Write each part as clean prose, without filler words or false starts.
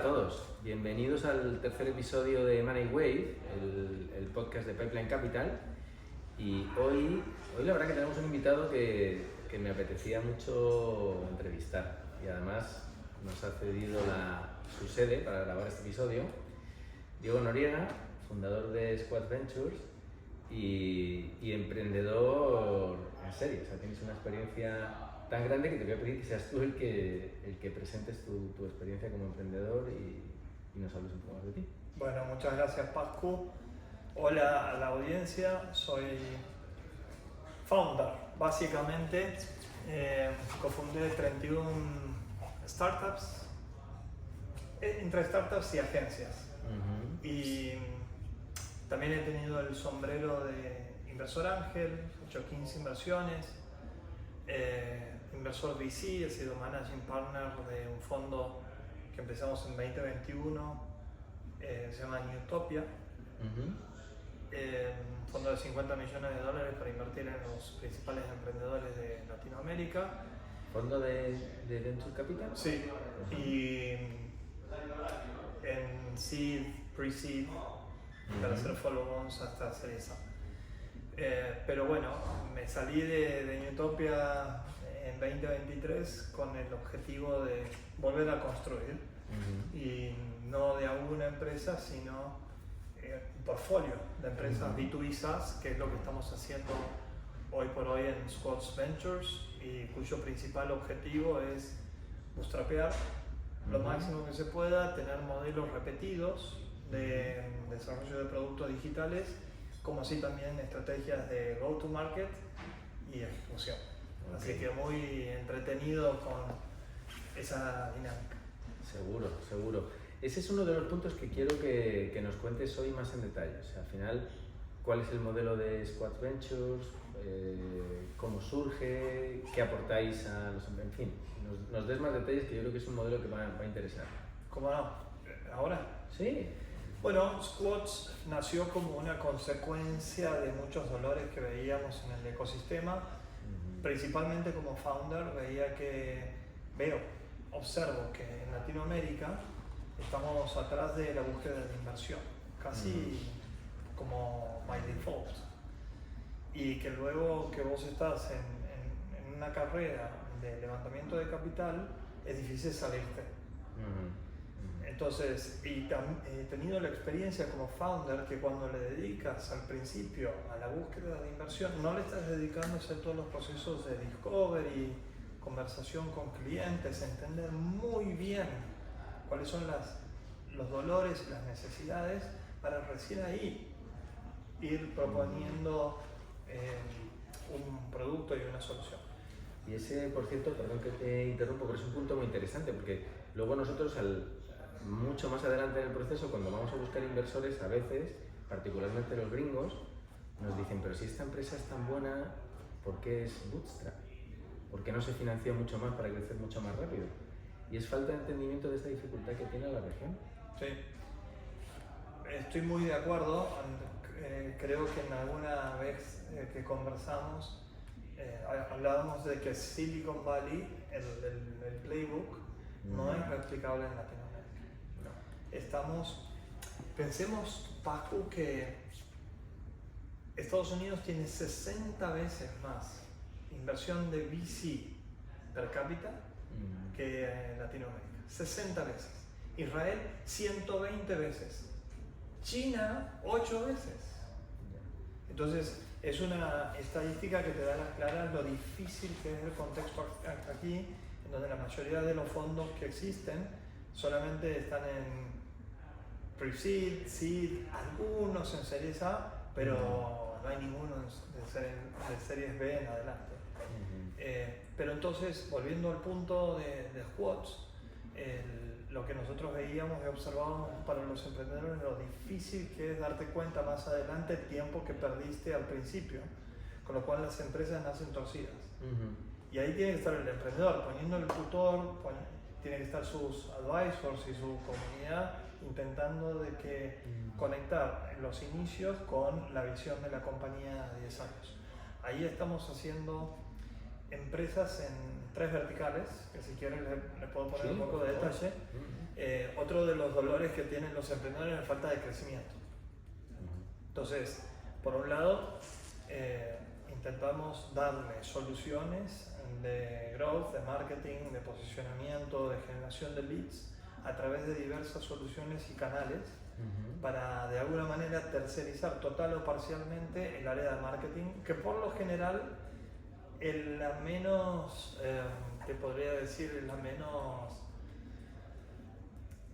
a todos, bienvenidos al tercer episodio de Money Wave, el podcast de Pipeline Capital. Y hoy la verdad que tenemos un invitado que me apetecía mucho entrevistar y además nos ha cedido su sede para grabar este episodio. Diego Noriega, fundador de Squad Ventures y emprendedor en serie. O sea, tienes una experiencia tan grande que te voy a pedir que seas tú el que presentes tu experiencia como emprendedor y nos hables un poco más de ti. Bueno, muchas gracias, Pascu. Hola a la audiencia, soy founder, básicamente. Cofundé 31 startups, entre startups y agencias. Y también he tenido el sombrero de inversor ángel, he hecho 15 inversiones. Inversor VC, he sido managing partner de un fondo que empezamos en 2021, se llama Newtopia. Un fondo de $50 millones para invertir en los principales emprendedores de Latinoamérica. ¿Fondo de Venture Capital? Sí, y en seed, pre-seed, para hacer follow-ons hasta Series A. Pero bueno, me salí de Newtopia en 2023 con el objetivo de volver a construir y no de alguna empresa, sino un portfolio de empresas B2B SaaS, que es lo que estamos haciendo hoy por hoy en Squad Ventures y cuyo principal objetivo es bootstrapear lo máximo que se pueda, tener modelos repetidos de desarrollo de productos digitales, como así también estrategias de go-to-market y ejecución. Así que muy entretenido con esa dinámica. Seguro. Ese es uno de los puntos que quiero que nos cuentes hoy más en detalle. O sea, al final, ¿cuál es el modelo de Squad Ventures? ¿Cómo surge? ¿Qué aportáis a los emprendedores? En fin, nos des más detalles, que yo creo que es un modelo que va a interesar. ¿Cómo no? ¿Ahora? Sí. Bueno, Squads nació como una consecuencia de muchos dolores que veíamos en el ecosistema. Principalmente como founder observo que en Latinoamérica estamos atrás de la búsqueda de inversión, casi como by default. Y que luego que vos estás en una carrera de levantamiento de capital, es difícil salirte. Entonces, he tenido la experiencia como founder que cuando le dedicas al principio a la búsqueda de inversión, no le estás dedicando a hacer todos los procesos de discovery, conversación con clientes, entender muy bien cuáles son los dolores y las necesidades para recién ahí ir proponiendo un producto y una solución. Y ese, por cierto, perdón que te interrumpo, pero es un punto muy interesante, porque luego nosotros mucho más adelante en el proceso, cuando vamos a buscar inversores, a veces, particularmente los gringos, nos dicen, pero si esta empresa es tan buena, ¿por qué es bootstrap? ¿Por qué no se financia mucho más para crecer mucho más rápido? Y es falta de entendimiento de esta dificultad que tiene la región. Sí, estoy muy de acuerdo. Creo que en alguna vez que conversamos, hablábamos de que Silicon Valley, el playbook, no es replicable en Latinoamérica. Pensemos, Paco, que Estados Unidos tiene 60 veces más inversión de VC per cápita que Latinoamérica. 60 veces. Israel, 120 veces. China, 8 veces. Entonces, es una estadística que te da las claras lo difícil que es el contexto aquí, en donde la mayoría de los fondos que existen solamente están en pre-seed, seed, algunos en series A, pero no hay ninguno de series B en adelante. Pero entonces, volviendo al punto de Squads, lo que nosotros veíamos y observábamos para los emprendedores, lo difícil que es darte cuenta más adelante el tiempo que perdiste al principio, con lo cual las empresas nacen torcidas. Y ahí tiene que estar el emprendedor, poniendo el tutor, tiene que estar sus advisors y su comunidad intentando de conectar los inicios con la visión de la compañía de 10 años. Ahí estamos haciendo empresas en 3 verticales, que si quieren les puedo poner un poco de detalle. Otro de los dolores que tienen los emprendedores es la falta de crecimiento. Entonces, por un lado, intentamos darle soluciones de growth, de marketing, de posicionamiento, de generación de leads a través de diversas soluciones y canales para de alguna manera tercerizar total o parcialmente el área de marketing, que por lo general es la menos, te podría decir,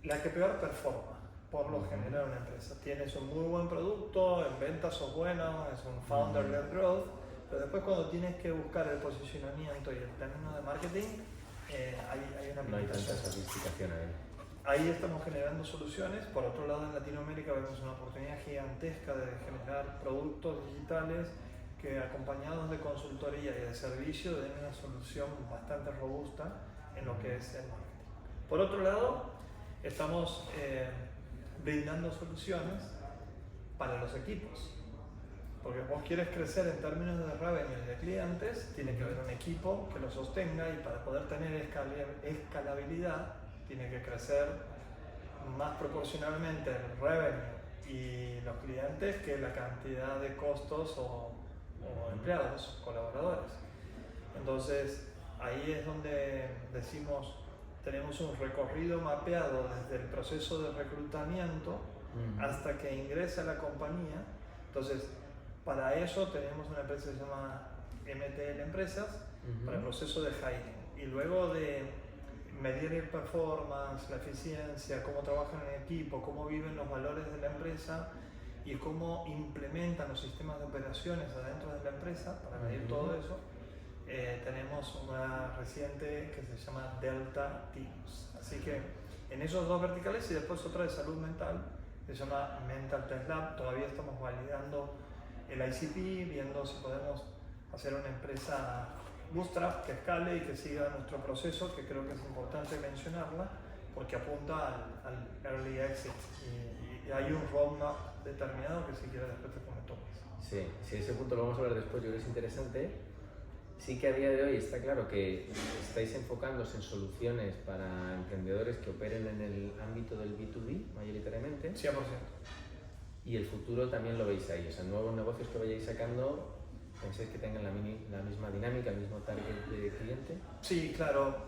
la que peor performa. Por lo general una empresa. Tienes un muy buen producto, en ventas sos bueno, es un founder-led growth, pero después cuando tienes que buscar el posicionamiento y el término de marketing, hay una limitación. No hay tanta sofisticación ahí. Ahí estamos generando soluciones. Por otro lado, en Latinoamérica vemos una oportunidad gigantesca de generar productos digitales que, acompañados de consultoría y de servicio, den una solución bastante robusta en lo que es el marketing. Por otro lado, estamos brindando soluciones para los equipos. Porque vos quieres crecer en términos de revenue y de clientes, tiene que haber un equipo que lo sostenga, y para poder tener escalabilidad tiene que crecer más proporcionalmente el revenue y los clientes que la cantidad de costos o empleados, colaboradores. Entonces ahí es donde decimos, tenemos un recorrido mapeado desde el proceso de reclutamiento hasta que ingresa a la compañía. Entonces, para eso tenemos una empresa que se llama MTL Empresas, para el proceso de hiring. Y luego de medir el performance, la eficiencia, cómo trabajan en equipo, cómo viven los valores de la empresa y cómo implementan los sistemas de operaciones adentro de la empresa, para medir todo eso, tenemos una reciente que se llama Delta Teams. Así que en esos dos verticales, y después otra de salud mental, que se llama Mental Test Lab. Todavía estamos validando el ICP, viendo si podemos hacer una empresa bootstrap que escale y que siga nuestro proceso, que creo que es importante mencionarla, porque apunta al early exit y hay un roadmap determinado que si quieres después te comento más. Sí, ese punto lo vamos a hablar después, yo creo que es interesante. Sí que a día de hoy está claro que estáis enfocándose en soluciones para emprendedores que operen en el ámbito del B2B mayoritariamente. 100%. Y el futuro también lo veis ahí, o sea, nuevos negocios que vayáis sacando, ¿pensáis que tengan la misma dinámica, el mismo target de cliente? Sí, claro.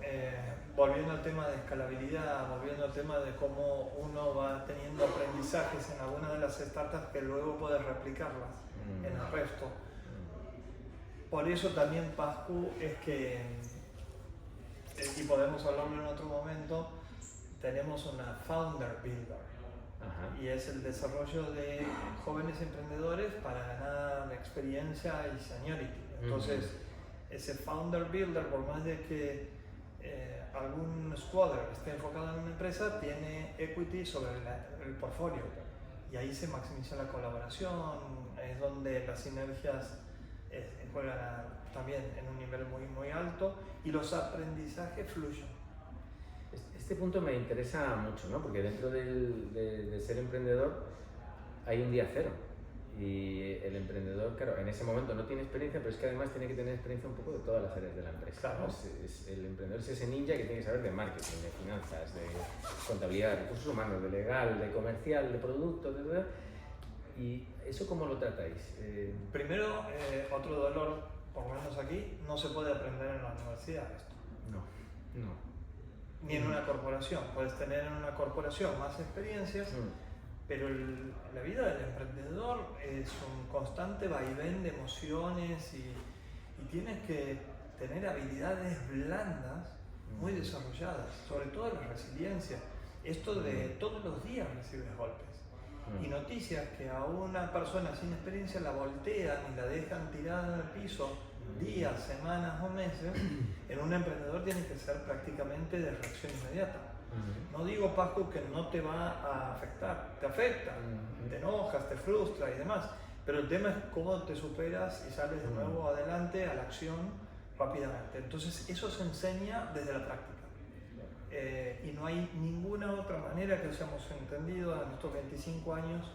Volviendo al tema de escalabilidad, volviendo al tema de cómo uno va teniendo aprendizajes en alguna de las startups que luego puede replicarlas en el resto. Por eso también Pascu es que, y podemos hablarlo en otro momento, tenemos una Founder Builder. Y es el desarrollo de jóvenes emprendedores para ganar experiencia y seniority. Entonces, ese Founder Builder, por más de que algún squatter esté enfocado en una empresa, tiene equity sobre el portfolio. Y ahí se maximiza la colaboración, es donde las sinergias juegan también en un nivel muy, muy alto y los aprendizajes fluyen. Este punto me interesa mucho, ¿no? Porque dentro de ser emprendedor hay un día cero y el emprendedor, claro, en ese momento no tiene experiencia, pero es que además tiene que tener experiencia un poco de todas las áreas de la empresa. Claro. ¿No? El emprendedor es ese ninja que tiene que saber de marketing, de finanzas, de contabilidad, de recursos humanos, de legal, de comercial, de productos, etc. ¿Y eso cómo lo tratáis? Primero, otro dolor, por lo menos aquí, no se puede aprender en la universidad esto. No. Ni en una corporación. Puedes tener en una corporación más experiencias, pero la vida del emprendedor es un constante vaivén de emociones y tienes que tener habilidades blandas muy desarrolladas, sobre todo la resiliencia. Esto de todos los días recibes golpes y noticias que a una persona sin experiencia la voltean y la dejan tirada en el piso días, semanas o meses. En un emprendedor tiene que ser prácticamente de reacción inmediata. No digo, Pascu, que no te va a afectar, te afecta, te enojas, te frustra y demás, pero el tema es cómo te superas y sales de nuevo adelante a la acción rápidamente. Entonces eso se enseña desde la práctica. Y no hay ninguna otra manera que hayamos entendido en estos 25 años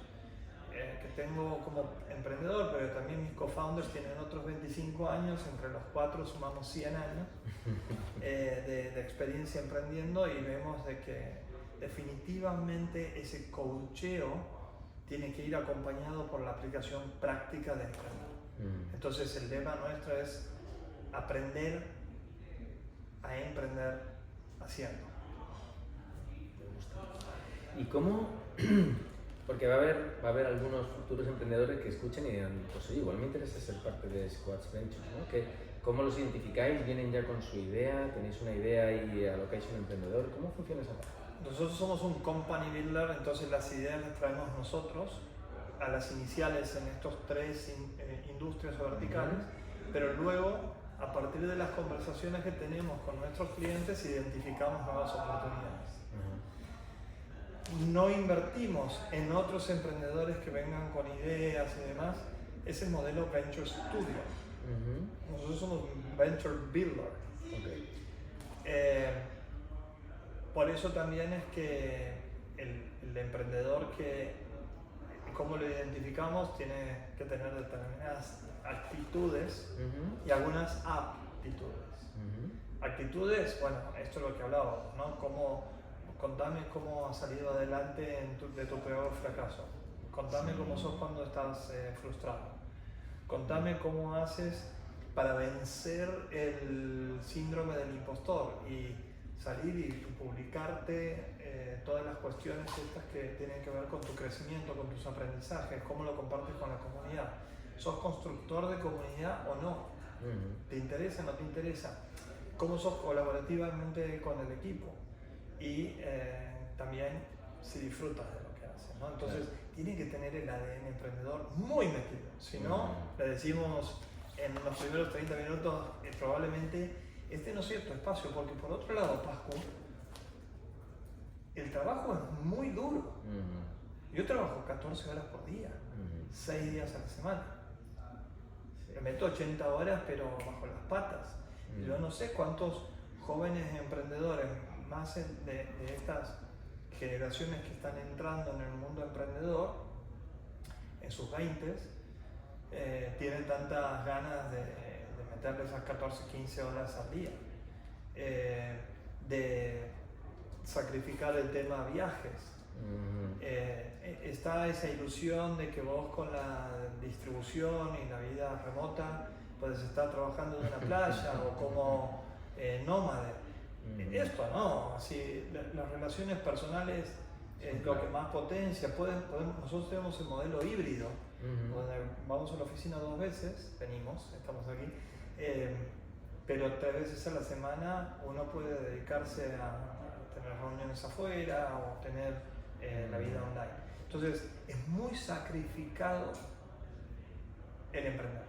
que tengo como emprendedor, pero también mis co-founders tienen otros 25 años, entre los cuatro sumamos 100 años de experiencia emprendiendo, y vemos de que definitivamente ese coacheo tiene que ir acompañado por la aplicación práctica de emprender. Entonces el lema nuestro es aprender a emprender haciendo. Me gusta. ¿Y cómo? Porque va a haber algunos futuros emprendedores que escuchen y digan, pues oye, igual me interesa ser parte de Squads Ventures, ¿no? ¿Cómo los identificáis? ¿Vienen ya con su idea? ¿Tenéis una idea y alocáis un emprendedor? ¿Cómo funciona esa parte? Nosotros somos un company builder, entonces las ideas las traemos nosotros a las iniciales en estos 3 industrias o verticales, pero luego, a partir de las conversaciones que tenemos con nuestros clientes, identificamos nuevas oportunidades. No invertimos en otros emprendedores que vengan con ideas y demás. Es el modelo Venture Studio. Nosotros somos Venture Builder. Okay. Por eso también es que el emprendedor ¿cómo lo identificamos? Tiene que tener determinadas actitudes y algunas aptitudes. Actitudes, bueno, esto es lo que hablábamos, ¿no? Contame cómo has salido adelante de tu peor fracaso. Contame cómo sos cuando estás frustrado. Contame cómo haces para vencer el síndrome del impostor y salir y publicarte todas las cuestiones estas que tienen que ver con tu crecimiento, con tus aprendizajes, cómo lo compartes con la comunidad. ¿Sos constructor de comunidad o no? ¿Te interesa o no te interesa? ¿Cómo sos colaborativamente con el equipo? Y también si disfrutas de lo que haces, ¿no? Entonces tiene que tener el ADN emprendedor muy metido. Si no, le decimos en los primeros 30 minutos, probablemente este no sea tu espacio, porque por otro lado, Pascu, el trabajo es muy duro. Yo trabajo 14 horas por día, 6 días a la semana. Me meto 80 horas, pero bajo las patas. Yo no sé cuántos jóvenes emprendedores, más de estas generaciones que están entrando en el mundo emprendedor, en sus 20s, tienen tantas ganas de meterle esas 14, 15 horas al día, de sacrificar el tema viajes. Está esa ilusión de que vos con la distribución y la vida remota puedes estar trabajando en una playa o como nómade. Esto no, así, las relaciones personales es lo que más potencia. Nosotros tenemos el modelo híbrido, donde vamos a la oficina 2 veces, estamos aquí, pero 3 veces a la semana uno puede dedicarse a tener reuniones afuera o tener la vida online. Entonces es muy sacrificado el emprender.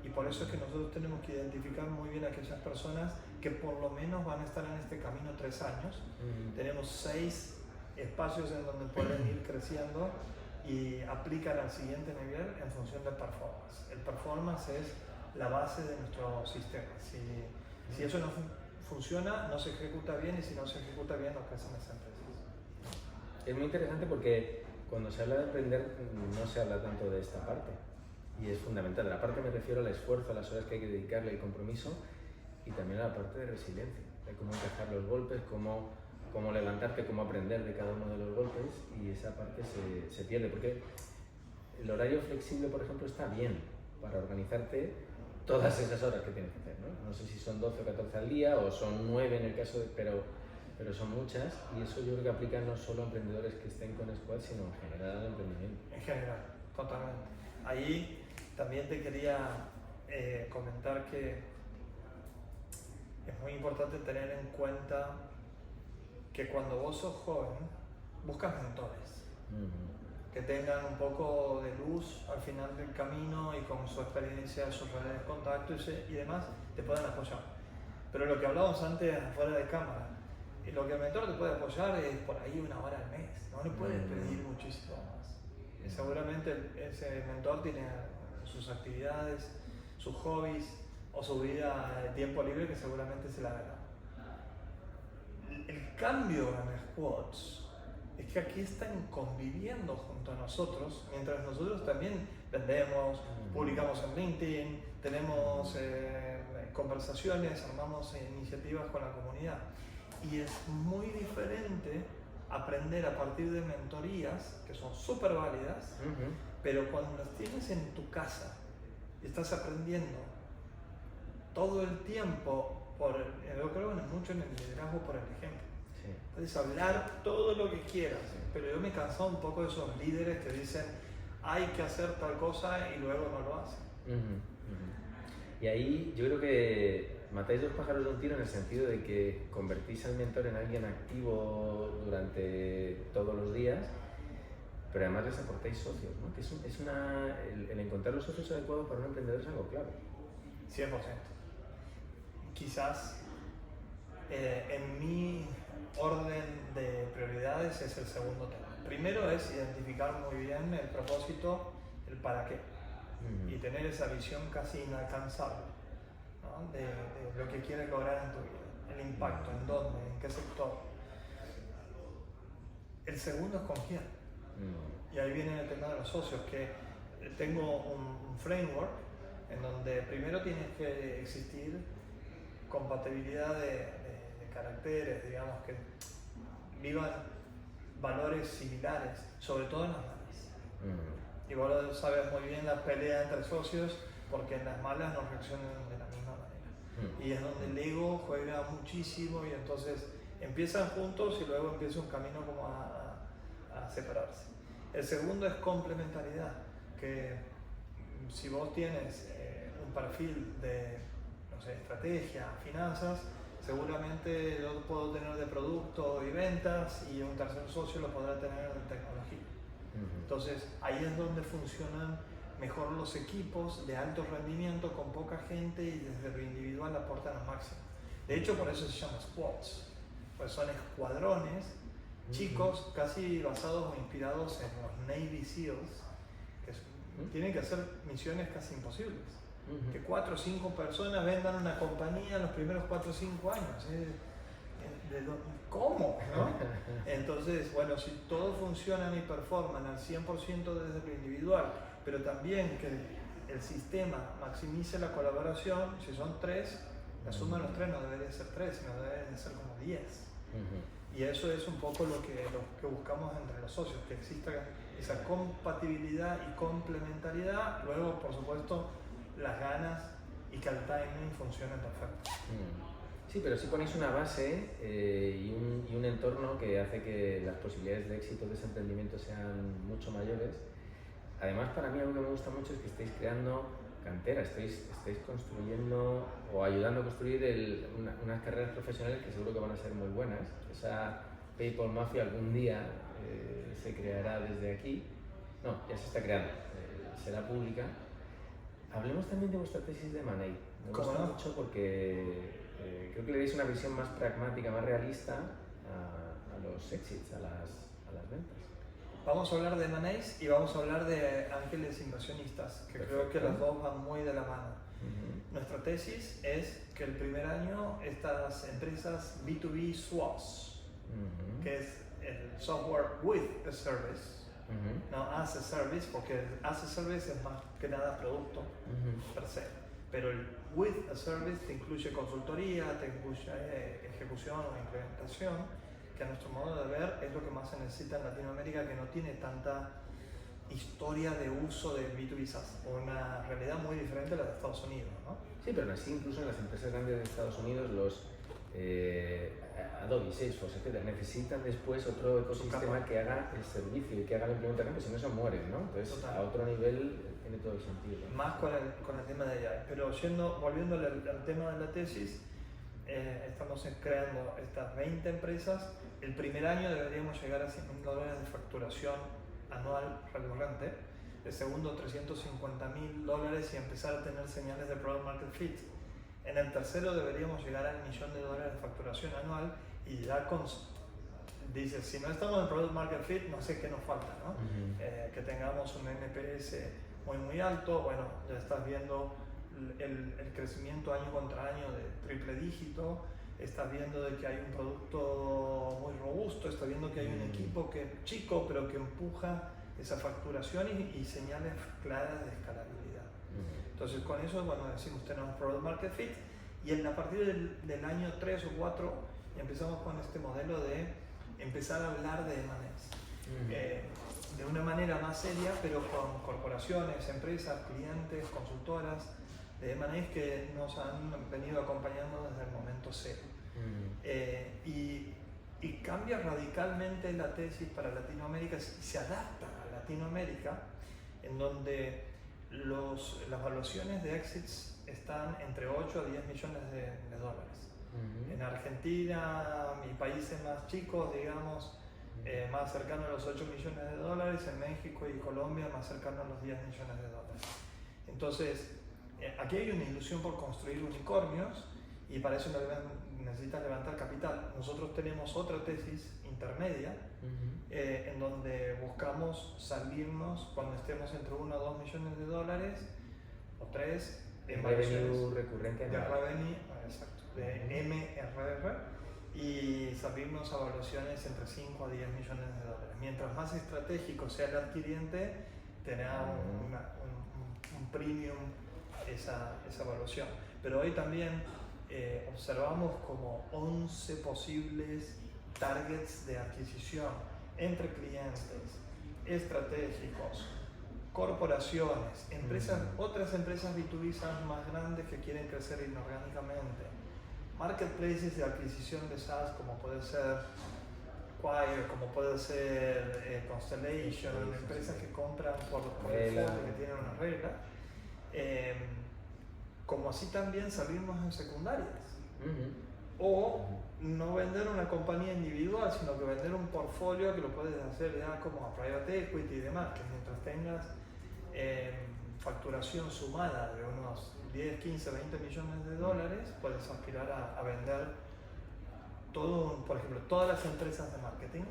Y por eso es que nosotros tenemos que identificar muy bien a aquellas personas que por lo menos van a estar en este camino 3 años. Tenemos 6 espacios en donde pueden ir creciendo y aplican al siguiente nivel en función del performance. El performance es la base de nuestro sistema. Si eso no funciona, no se ejecuta bien, y si no se ejecuta bien, no crecen las empresas. Es muy interesante porque cuando se habla de emprender no se habla tanto de esta parte. Y es fundamental. A la parte me refiero al esfuerzo, a las horas que hay que dedicarle, el compromiso, y también a la parte de resiliencia, de cómo encajar los golpes, cómo levantarte, cómo aprender de cada uno de los golpes, y esa parte se pierde. Porque el horario flexible, por ejemplo, está bien para organizarte todas esas horas que tienes que hacer, ¿no? No sé si son 12 o 14 al día o son 9 en el caso de... Pero son muchas, y eso yo creo que aplica no solo a emprendedores que estén con Squad, sino en general al emprendimiento. En general, totalmente. Ahí también te quería comentar que es muy importante tener en cuenta que cuando vos sos joven, buscas mentores que tengan un poco de luz al final del camino y con su experiencia, sus redes de contacto y demás, te puedan apoyar. Pero lo que hablábamos antes, fuera de cámara, lo que el mentor te puede apoyar es por ahí 1 hora al mes, no le puedes pedir muchísimo más. Seguramente ese mentor tiene sus actividades, sus hobbies o su vida de tiempo libre que seguramente se la dará. El cambio en Squads es que aquí están conviviendo junto a nosotros, mientras nosotros también vendemos, publicamos en LinkedIn, tenemos conversaciones, armamos iniciativas con la comunidad. Y es muy diferente aprender a partir de mentorías que son súper válidas, pero cuando las tienes en tu casa y estás aprendiendo todo el tiempo, yo creo mucho en el liderazgo por el ejemplo. Sí. Puedes hablar todo lo que quieras, pero yo me he cansado un poco de esos líderes que dicen hay que hacer tal cosa y luego no lo hacen. Y ahí yo creo que matáis dos pájaros de un tiro en el sentido de que convertís al mentor en alguien activo durante todos los días, pero además les aportáis socios, ¿no? Que el encontrar los socios adecuados para un emprendedor es algo clave. 100%. Quizás en mi orden de prioridades es el segundo tema. Primero es identificar muy bien el propósito, el para qué, y tener esa visión casi inalcanzable, ¿no? de lo que quieres lograr en tu vida, el impacto, en dónde, en qué sector. El segundo es con quién. Y ahí viene el tema de los socios, que tengo un framework en donde primero tienes que existir compatibilidad de caracteres, digamos, que vivan valores similares, sobre todo en las malas. Y vos lo sabes muy bien, la pelea entre socios, porque en las malas no reaccionan de la misma manera. Y es donde el ego juega muchísimo y entonces empiezan juntos y luego empieza un camino como a separarse. El segundo es complementariedad, que si vos tienes un perfil de, no sé, estrategia, finanzas, seguramente yo puedo tener de producto y ventas y un tercer socio lo podrá tener de tecnología. Entonces ahí es donde funcionan mejor los equipos de alto rendimiento con poca gente y desde lo individual aportan al máximo. De hecho por eso se llama squads, pues son escuadrones chicos casi basados o inspirados en los Navy SEALs, que tienen que hacer misiones casi imposibles. Que 4 o 5 personas vendan una compañía en los primeros 4 o 5 años. ¿Cómo? ¿No? Entonces, bueno, si todos funcionan y performan al 100% desde lo individual, pero también que el sistema maximice la colaboración, si son 3, la suma de los 3 no debería ser 3, sino debería ser como 10. Y eso es un poco lo que buscamos entre los socios, que exista esa compatibilidad y complementariedad, luego por supuesto las ganas y que el timing funcione perfecto. Sí, pero sí ponéis una base y un entorno que hace que las posibilidades de éxito de ese emprendimiento sean mucho mayores. Además, para mí algo que me gusta mucho es que estáis creando cantera, estáis construyendo o ayudando a construir unas carreras profesionales que seguro que van a ser muy buenas. Esa PayPal Mafia algún día se creará desde aquí. No, ya se está creando, será pública. Hablemos también de vuestra tesis de Money. Me gusta mucho porque creo que le dais una visión más pragmática, más realista a los exits, a las ventas. Vamos a hablar de M&As y vamos a hablar de ángeles inversionistas, que creo que las dos van muy de la mano. Nuestra tesis es que el primer año estas empresas B2B SaaS, que es el software with a service, no as a service, porque el as a service es más que nada producto per se, pero el with a service te incluye consultoría, te incluye ejecución o implementación, que a nuestro modo de ver es lo que más se necesita en Latinoamérica, que no tiene tanta historia de uso del B2B SaaS, una realidad muy diferente a la de Estados Unidos, ¿no? Sí, pero así incluso en las empresas grandes de Estados Unidos, los Adobe, Salesforce, etc., necesitan después otro ecosistema que haga el servicio y que haga la implementación, porque si no se mueren, ¿no? Entonces, a otro nivel tiene todo el sentido, ¿no? Más con el tema de AI. Pero volviendo al tema de la tesis, estamos creando estas 20 empresas. El primer año deberíamos llegar a $100,000 de facturación anual recurrente. El segundo, $350,000 y empezar a tener señales de product market fit. En el tercero deberíamos llegar al $1,000,000 de facturación anual y ya dice, si no estamos en product market fit, no sé qué nos falta, ¿no? Que tengamos un NPS muy alto. Bueno, ya estás viendo el crecimiento año contra año de triple dígito, estás viendo de que hay un producto muy robusto, estás viendo que hay un equipo chico pero que empuja esa facturación y señales claras de escalabilidad. Entonces con eso, bueno, decimos tenemos product market fit y a partir del año 3 o 4 empezamos con este modelo de empezar a hablar de M&As. De una manera más seria, pero con corporaciones, empresas, clientes, consultoras de M&As que nos han venido acompañando desde el momento cero. Y cambia radicalmente la tesis para Latinoamérica y se adapta a Latinoamérica, en donde las valuaciones de exits están entre 8 a 10 millones de dólares. En Argentina, mi países más chicos, digamos, más cercano a los 8 millones de dólares, en México y Colombia más cercano a los 10 millones de dólares. Entonces, aquí hay una ilusión por construir unicornios y para eso necesitas levantar capital. Nosotros tenemos otra tesis intermedia en donde buscamos salirnos cuando estemos entre 1 a 2 millones de dólares o 3 en revenue recurrente de revenue, exacto, de MRR, y salirnos a valuaciones entre 5 a 10 millones de dólares. Mientras más estratégico sea el adquiriente, tendrá un premium esa evaluación. Pero hoy también observamos como 11 posibles targets de adquisición entre clientes, estratégicos, corporaciones, empresas, otras empresas B2B más grandes que quieren crecer inorgánicamente, marketplaces de adquisición de SaaS como puede ser Quire, como puede ser Constellation, empresas que compran por el fondo, que tienen una regla, como así también salimos en secundarias. O no vender una compañía individual, sino que vender un portfolio que lo puedes hacer ya como a private equity y demás, que mientras tengas facturación sumada de unos 10, 15, 20 millones de dólares, puedes aspirar a vender todo, por ejemplo, todas las empresas de marketing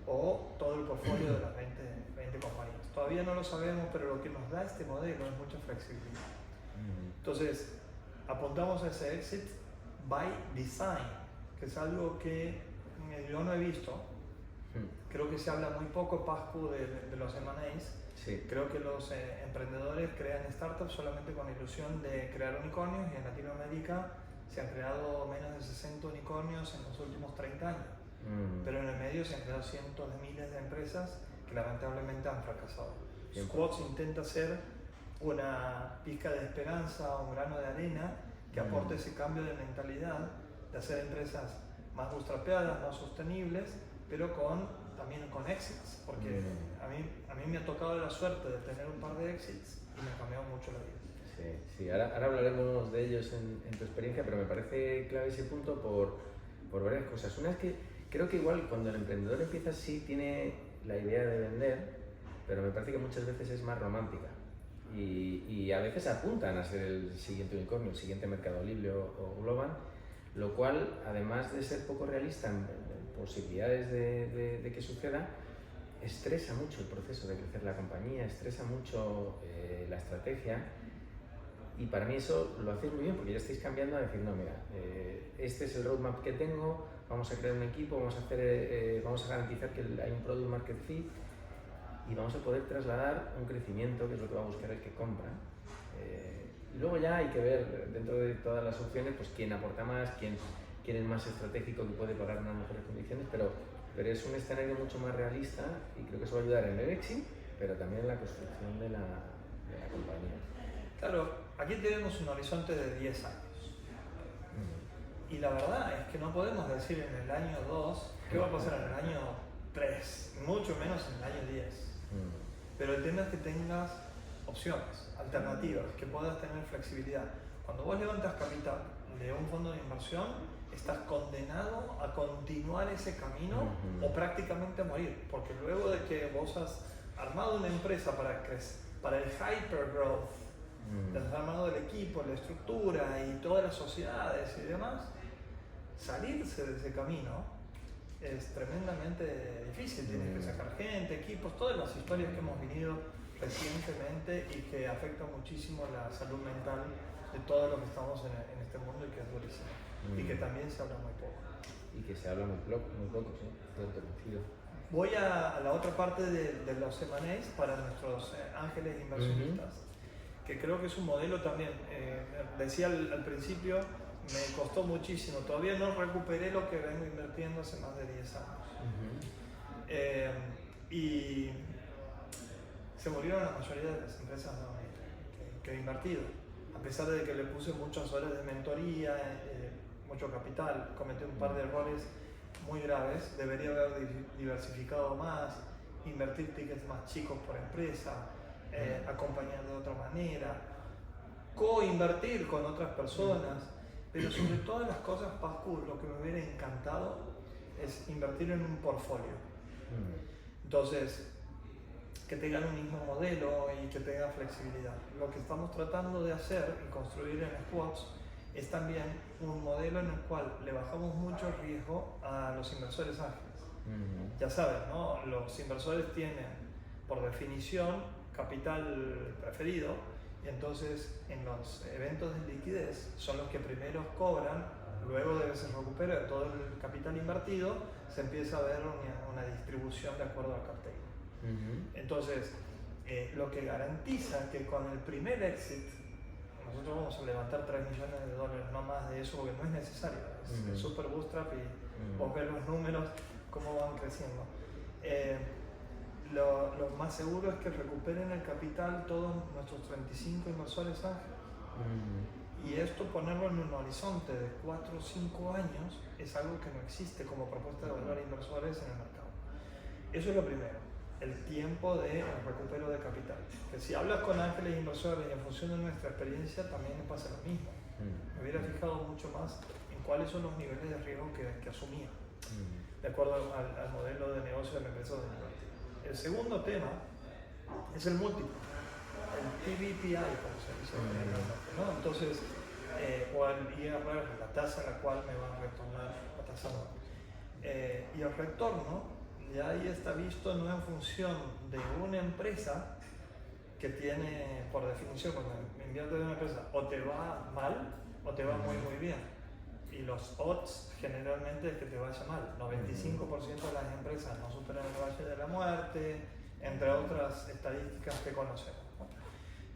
o todo el portfolio de las 20 compañías. Todavía no lo sabemos, pero lo que nos da este modelo es mucha flexibilidad. Entonces, apuntamos a ese exit by design, que es algo que yo no he visto. Creo que se habla muy poco, Pascu, de los M&As. Sí. Creo que los emprendedores crean startups solamente con la ilusión de crear unicornios, y en Latinoamérica se han creado menos de 60 unicornios en los últimos 30 años. Pero en el medio se han creado cientos de miles de empresas que lamentablemente han fracasado. Squads intenta ser una pizca de esperanza, un grano de arena que aporte ese cambio de mentalidad de hacer empresas más bootstrapeadas, más sostenibles, pero también con exits, porque a mí me ha tocado la suerte de tener un par de exits y me ha cambiado mucho la vida. Sí. Ahora hablaremos de ellos en tu experiencia, pero me parece clave ese punto por varias cosas. Una es que creo que igual cuando el emprendedor empieza así tiene la idea de vender, pero me parece que muchas veces es más romántica. Y a veces apuntan a ser el siguiente unicornio, el siguiente Mercado Libre o Global, lo cual, además de ser poco realista en posibilidades de que suceda, estresa mucho el proceso de crecer la compañía, estresa mucho la estrategia, y para mí eso lo hacéis muy bien porque ya estáis cambiando a decir, no, mira, este es el roadmap que tengo, vamos a crear un equipo, vamos a garantizar que hay un product market fit y vamos a poder trasladar un crecimiento, que es lo que va a buscar el que compra. Y luego ya hay que ver, dentro de todas las opciones, pues quién aporta más, quién es más estratégico, que puede pagar unas mejores condiciones, pero es un escenario mucho más realista y creo que eso va a ayudar en el exit, pero también en la construcción de la compañía. Claro, aquí tenemos un horizonte de 10 años. Y la verdad es que no podemos decir en el año 2 qué va a pasar en el año 3, mucho menos en el año 10. Pero el tema es que tengas opciones, alternativas, que puedas tener flexibilidad. Cuando vos levantas capital de un fondo de inversión, estás condenado a continuar ese camino o prácticamente a morir, porque luego de que vos has armado una empresa para el hypergrowth, has armado el equipo, la estructura y todas las sociedades y demás, salirse de ese camino es tremendamente difícil. Tienes que sacar gente, equipos, todas las historias que hemos vivido recientemente y que afectan muchísimo la salud mental de todos los que estamos en este mundo, y que es durísimo. Y que también se habla muy poco. Y que se habla muy poco, sí, estoy convencido. Voy a la otra parte de los M&As para nuestros ángeles inversionistas, que creo que es un modelo también. Decía al principio me costó muchísimo. Todavía no recuperé lo que vengo invirtiendo hace más de 10 años. Y se murieron la mayoría de las empresas que he invertido. A pesar de que le puse muchas horas de mentoría, mucho capital, cometí un par de errores muy graves. Debería haber diversificado más, invertir tickets más chicos por empresa, acompañar de otra manera, co-invertir con otras personas. Pero sobre todas las cosas, Pascu, lo que me hubiera encantado es invertir en un portfolio. Entonces, que tengan un mismo modelo y que tenga flexibilidad. Lo que estamos tratando de hacer y construir en Squads es también un modelo en el cual le bajamos mucho riesgo a los inversores ángeles. Ya saben, ¿no? Los inversores tienen, por definición, capital preferido, y entonces en los eventos de liquidez son los que primero cobran, luego de que se recupera todo el capital invertido, se empieza a ver una distribución de acuerdo al cartel. Entonces, lo que garantiza que con el primer exit, nosotros vamos a levantar $3 millones, no más de eso, porque no es necesario, es super bootstrap y vos ves los números, cómo van creciendo. Lo más seguro es que recuperen el capital todos nuestros 35 inversores ángeles. Y esto, ponerlo en un horizonte de 4 o 5 años, es algo que no existe como propuesta de valor a inversores en el mercado. Eso es lo primero, el tiempo de recupero de capital. Que si hablas con ángeles inversores y en función de nuestra experiencia, también me pasa lo mismo. Me hubiera fijado mucho más en cuáles son los niveles de riesgo que asumía, de acuerdo al modelo de negocio de la empresa donde invertí. El segundo tema es el múltiplo, el PVPI, como se dice, ¿no? Entonces, o el IRR, la tasa a la cual me va a retornar la tasa anual. Y el retorno ya ahí está visto no en función de una empresa que tiene, por definición, cuando me inviertes en una empresa, o te va mal o te va muy muy bien. Y los odds generalmente es que te vaya mal. 95% de las empresas no superan el valle de la muerte, entre otras estadísticas que conocemos.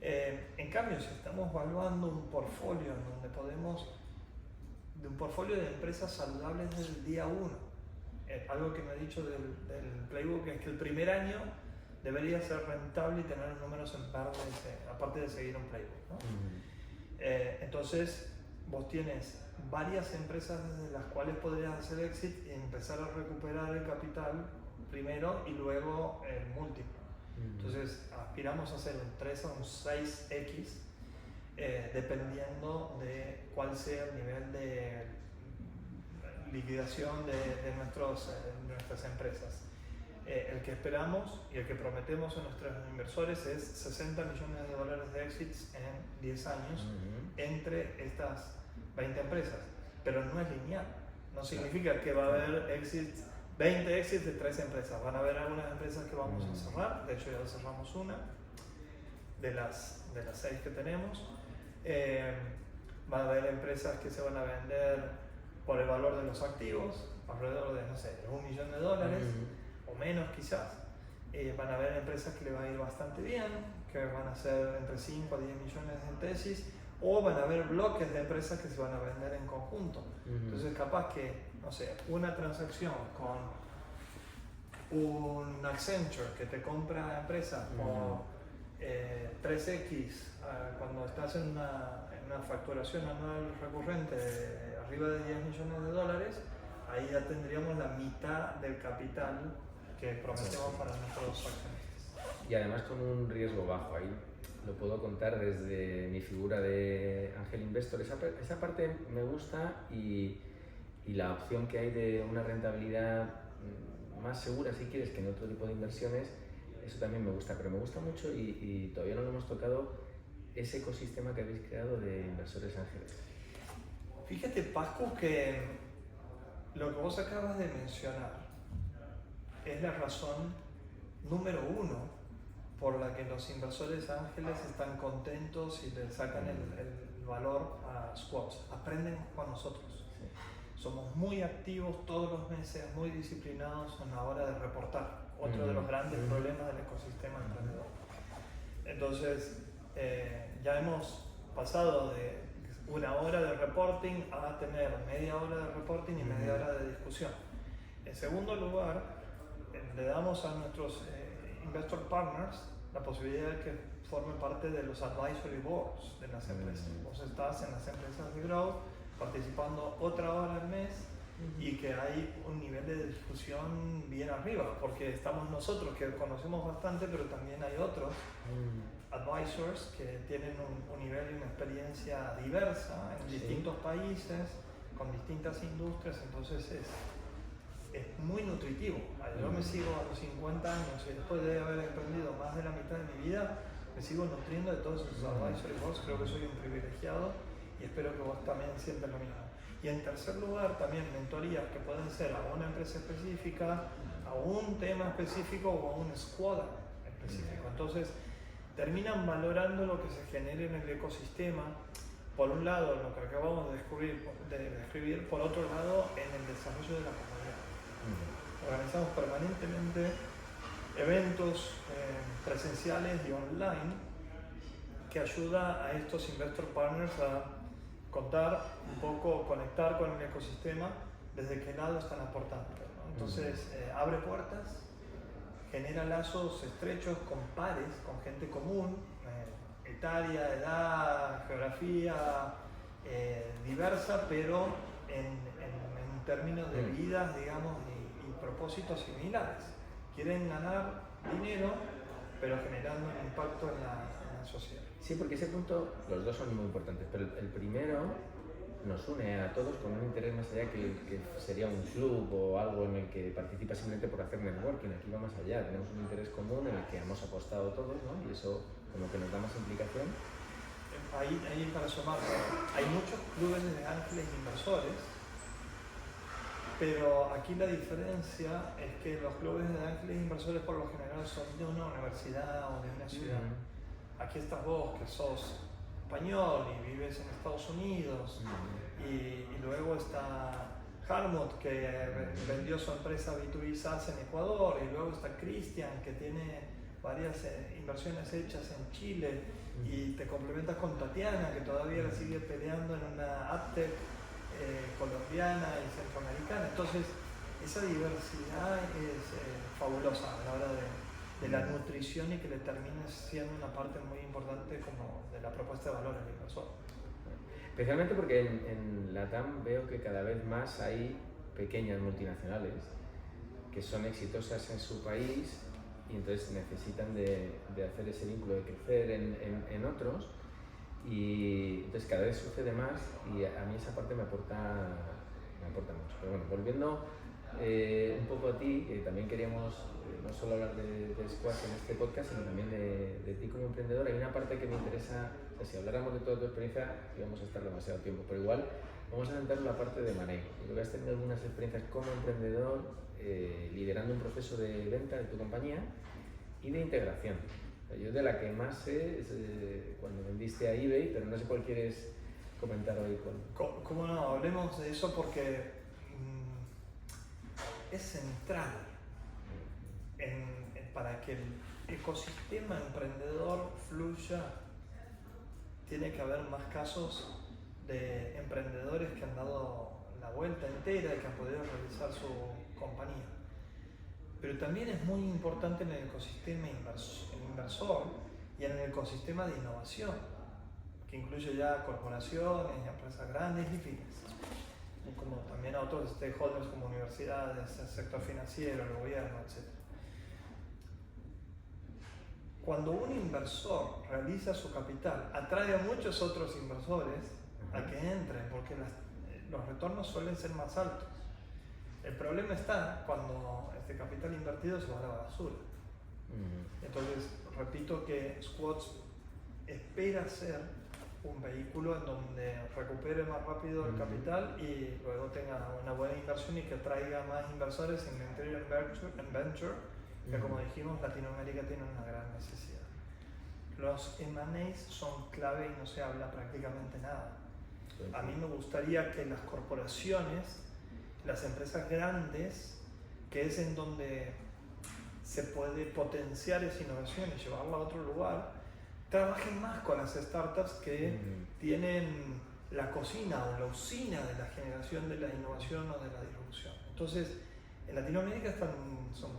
En cambio, si estamos evaluando un portfolio en donde podemos, de un portfolio de empresas saludables desde el día 1, algo que me ha dicho del playbook es que el primer año debería ser rentable y tener números en verde, aparte de seguir un playbook, ¿no? Entonces, vos tienes varias empresas desde las cuales podrías hacer exit y empezar a recuperar el capital primero y luego el múltiplo. Entonces, aspiramos a hacer un 3 o un 6x dependiendo de cuál sea el nivel de liquidación de nuestras empresas. El que esperamos y el que prometemos a nuestros inversores es $60 millones de exits en 10 años entre estas 20 empresas, pero no es lineal. No significa que va a haber exits, 20 exits de 3 empresas. Van a haber algunas empresas que vamos a cerrar, de hecho ya cerramos una de las 6 que tenemos. Van a haber empresas que se van a vender por el valor de los activos, alrededor de, no sé, $1 millón o menos quizás. Van a haber empresas que le va a ir bastante bien, que van a ser entre 5 a 10 millones de tesis, o van a haber bloques de empresas que se van a vender en conjunto. Entonces, capaz que, no sé, una transacción con un Accenture que te compra empresas por 3x cuando estás en una facturación anual recurrente de arriba de $10 millones, ahí ya tendríamos la mitad del capital que prometemos para nuestros accionistas. Y además con un riesgo bajo, ahí lo puedo contar desde mi figura de Angel Investor. Esa parte me gusta y la opción que hay de una rentabilidad más segura, si quieres, que en otro tipo de inversiones, eso también me gusta. Pero me gusta mucho y todavía no lo hemos tocado, ese ecosistema que habéis creado de inversores ángeles. Fíjate, Pascu, que lo que vos acabas de mencionar es la razón número 1 por la que los inversores ángeles están contentos y le sacan el valor a Squads. Aprenden con nosotros. Sí. Somos muy activos todos los meses, muy disciplinados a la hora de reportar. Otro de los grandes problemas del ecosistema emprendedor. Entonces, ya hemos pasado de una hora de reporting a tener media hora de reporting y media hora de discusión. En segundo lugar, le damos a nuestros investor partners la posibilidad de que formen parte de los advisory boards de las empresas. Vos estás en las empresas de growth participando otra hora al mes y que hay un nivel de discusión bien arriba, porque estamos nosotros que conocemos bastante, pero también hay otros advisors que tienen un nivel y una experiencia diversa en distintos países, con distintas industrias, entonces es muy nutritivo. Yo me sigo a los 50 años y después de haber emprendido más de la mitad de mi vida, me sigo nutriendo de todos esos advisory boards. Creo que soy un privilegiado y espero que vos también sientas lo mismo. Y en tercer lugar, también mentorías que pueden ser a una empresa específica, a un tema específico o a un squad específico. Entonces, terminan valorando lo que se genere en el ecosistema. Por un lado, lo que acabamos de describir, por otro lado, en el desarrollo de la comunidad. Organizamos permanentemente eventos presenciales y online que ayuda a estos investor partners a contar un poco, conectar con el ecosistema, desde qué lado están aportando, ¿no? Entonces abre puertas, genera lazos estrechos con pares, con gente común, etaria, edad, geografía diversa, pero en términos de vidas, digamos, y propósitos similares. Quieren ganar dinero, pero generando un impacto en la sociedad. Sí, porque ese punto, los dos son muy importantes, pero el primero nos une a todos con un interés más allá que sería un club o algo en el que participa simplemente por hacer networking. Aquí va más allá, tenemos un interés común en el que hemos apostado todos, ¿no? Y eso como que nos da más implicación. Ahí para sumar, hay muchos clubes de ángeles inversores, pero aquí la diferencia es que los clubes de ángeles inversores por lo general son de una universidad o de una ciudad. Aquí estás vos, que sos español y vives en Estados Unidos, y luego está Harmut, que vendió su empresa B2B SaaS en Ecuador, y luego está Cristian, que tiene varias inversiones hechas en Chile, y te complementas con Tatiana, que todavía la sigue peleando en una AdTech colombiana y centroamericana. Entonces, esa diversidad es fabulosa a la hora de la nutrición y que le termine siendo una parte muy importante como de la propuesta de valor al inversor. Especialmente porque en LATAM veo que cada vez más hay pequeñas multinacionales que son exitosas en su país y entonces necesitan de hacer ese vínculo, de crecer en otros, y entonces cada vez sucede más y a mí esa parte me aporta mucho. Pero bueno, volviendo un poco a ti, también queríamos no solo hablar de Squash en este podcast, sino también de ti como emprendedor. Hay una parte que me interesa, o sea, si habláramos de toda tu experiencia íbamos a estar demasiado tiempo, pero igual vamos a centrar en la parte de manejo. Yo creo que has tenido algunas experiencias como emprendedor, liderando un proceso de venta de tu compañía y de integración. Yo de la que más sé es cuando vendiste a eBay, pero no sé cuál quieres comentar hoy. ¿Cómo no? Hablemos de eso porque es central para que el ecosistema emprendedor fluya. Tiene que haber más casos de emprendedores que han dado la vuelta entera y que han podido realizar su compañía. Pero también es muy importante en el ecosistema inversor y en el ecosistema de innovación, que incluye ya corporaciones, empresas grandes y pymes, como también a otros stakeholders como universidades, el sector financiero, el gobierno, etc. Cuando un inversor realiza su capital, atrae a muchos otros inversores a que entren, porque los retornos suelen ser más altos. El problema está cuando este capital invertido se va a la basura. Entonces, repito que Squads espera ser un vehículo en donde recupere más rápido el capital y luego tenga una buena inversión y que traiga más inversores en venture, que como dijimos, Latinoamérica tiene una gran necesidad. Los M&As son clave y no se habla prácticamente nada. A mí me gustaría que las corporaciones, las empresas grandes, que es en donde se puede potenciar esa innovación y llevarla a otro lugar, trabajen más con las startups que tienen la cocina o la usina de la generación de la innovación o de la disrupción. Entonces, en Latinoamérica son,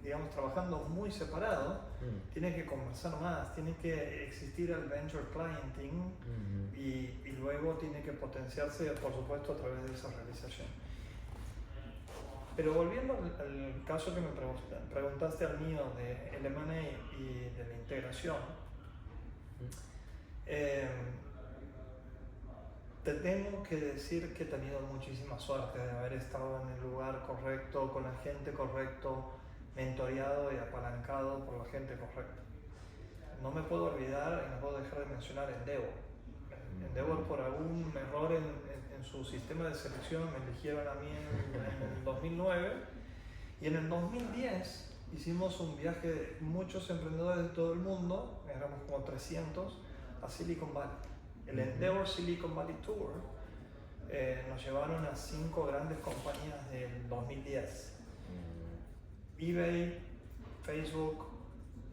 digamos, trabajando muy separados, tienen que conversar más, tiene que existir el venture clienting y luego tiene que potenciarse, por supuesto, a través de esa realización. Pero volviendo al caso que me preguntaste al mío de M&A y de la integración, te tengo que decir que he tenido muchísima suerte de haber estado en el lugar correcto, con la gente correcto, mentoreado y apalancado por la gente correcta. No me puedo olvidar y no puedo dejar de mencionar Endeavor. Endeavor, por algún error en su sistema de selección, me eligieron a mí en el 2009 y en el 2010 hicimos un viaje de muchos emprendedores de todo el mundo, éramos como 300, a Silicon Valley. El Endeavor Silicon Valley Tour nos llevaron a 5 grandes compañías del 2010. eBay, Facebook,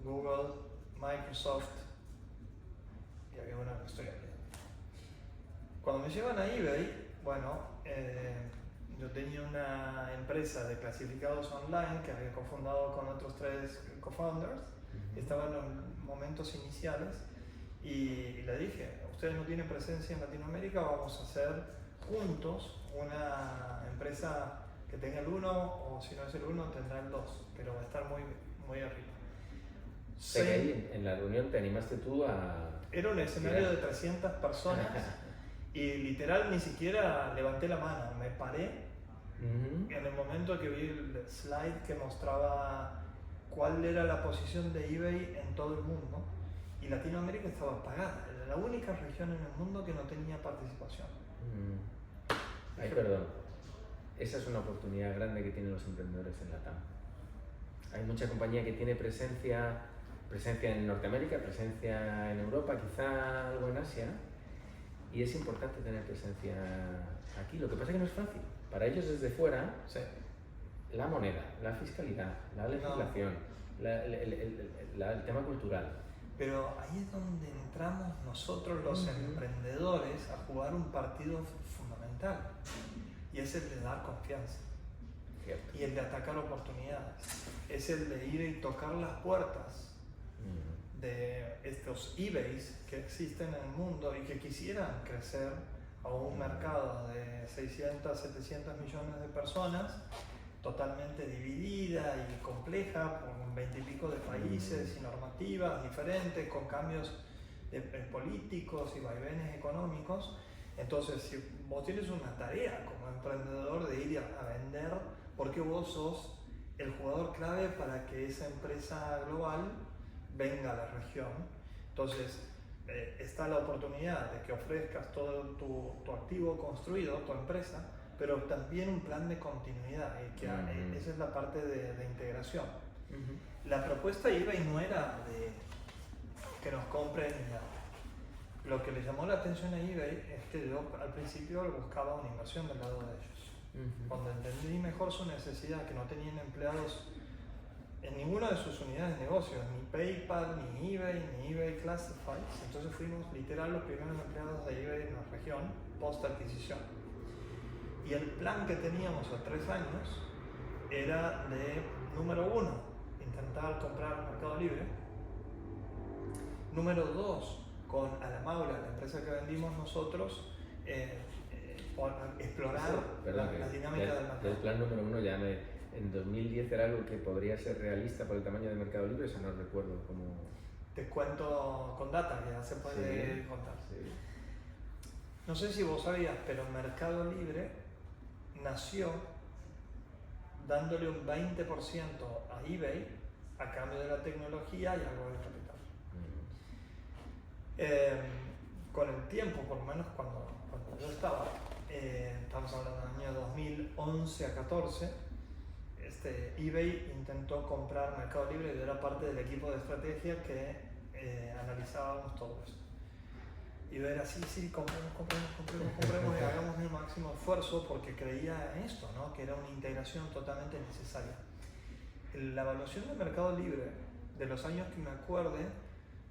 Google, Microsoft y había una que estoy aquí. Cuando me llevan a eBay, bueno, yo tenía una empresa de clasificados online que había cofundado con otros 3 co-founders, estaba en los momentos iniciales y le dije, ustedes no tienen presencia en Latinoamérica, vamos a hacer juntos una empresa que tenga el 1 o si no es el 1 tendrá el 2, pero va a estar muy, muy arriba. Sí, ahí en la reunión te animaste tú a... Era un escenario de 300 personas y literal ni siquiera levanté la mano, me paré en el momento que vi el slide que mostraba cuál era la posición de eBay en todo el mundo y Latinoamérica estaba apagada, era la única región en el mundo que no tenía participación. Ay, perdón, esa es una oportunidad grande que tienen los emprendedores en la TAM. Hay mucha compañía que tiene presencia en Norteamérica, presencia en Europa, quizá algo en Asia, y es importante tener presencia aquí. Lo que pasa es que no es fácil. Para ellos desde fuera, Sí. la moneda, la fiscalidad, la legislación, el tema cultural. Pero ahí es donde entramos nosotros los emprendedores a jugar un partido fundamental, y es el de dar confianza. Cierto. Y el de atacar oportunidades, es el de ir y tocar las puertas de estos eBays que existen en el mundo y que quisieran crecer a un mercado de 600, 700 millones de personas, totalmente dividida y compleja por 20 y pico de países y normativas diferentes, con cambios políticos y vaivenes económicos. Entonces, si vos tienes una tarea como emprendedor de ir a vender, porque vos sos el jugador clave para que esa empresa global venga a la región. Entonces, está la oportunidad de que ofrezcas todo tu activo construido, tu empresa, pero también un plan de continuidad, y que esa es la parte de integración. La propuesta de eBay no era de que nos compren ni nada. Lo que le llamó la atención a eBay es que yo al principio buscaba una inversión del lado de ellos. Cuando entendí mejor su necesidad, que no tenían empleados en ninguna de sus unidades de negocio, ni PayPal, ni eBay Classifieds, entonces fuimos literal los primeros empleados de eBay en la región post adquisición. Y el plan que teníamos a 3 años era de, número 1, intentar comprar Mercado Libre. Número 2, con Alamaula, la empresa que vendimos nosotros, explorar la dinámica del mercado. El plan número 1 ya en 2010 era algo que podría ser realista por el tamaño del Mercado Libre, eso no recuerdo cómo... Te cuento con data, que ya se puede contar. Sí. No sé si vos sabías, pero Mercado Libre nació dándole un 20% a eBay a cambio de la tecnología y algo de capital. Con el tiempo, por lo menos cuando yo estaba, estamos hablando del año 2011 a 14, eBay intentó comprar Mercado Libre y yo era parte del equipo de estrategia que analizábamos todo esto. Y ver así, sí, compremos y hagamos el máximo esfuerzo porque creía en esto, ¿no? Que era una integración totalmente necesaria. La evaluación de Mercado Libre, de los años que me acuerde,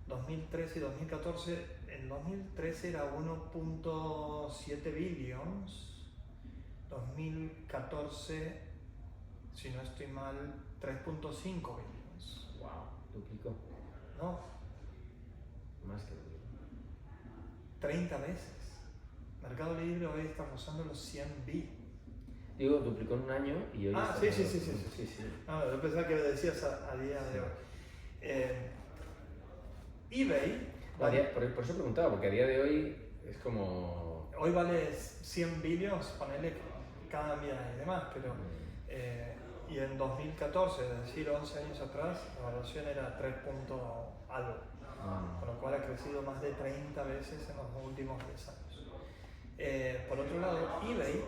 2013 y 2014, en 2013 era 1.7 billions, 2014, si no estoy mal, 3.5 billions. Wow, duplicó. No, Más que duplicó. 30 veces. Mercado Libre hoy está rozando los 100 bi. Digo, duplicó en un año y hoy está... Sí. No, yo pensaba que lo decías a día de hoy. eBay... Por eso preguntaba, porque a día de hoy es como... Hoy vale 100 billions, ponele cada día y demás, pero... y en 2014, es decir, 11 años atrás, la evaluación era 3 punto algo, con lo cual ha crecido más de 30 veces en los últimos 10 años. Por otro lado, eBay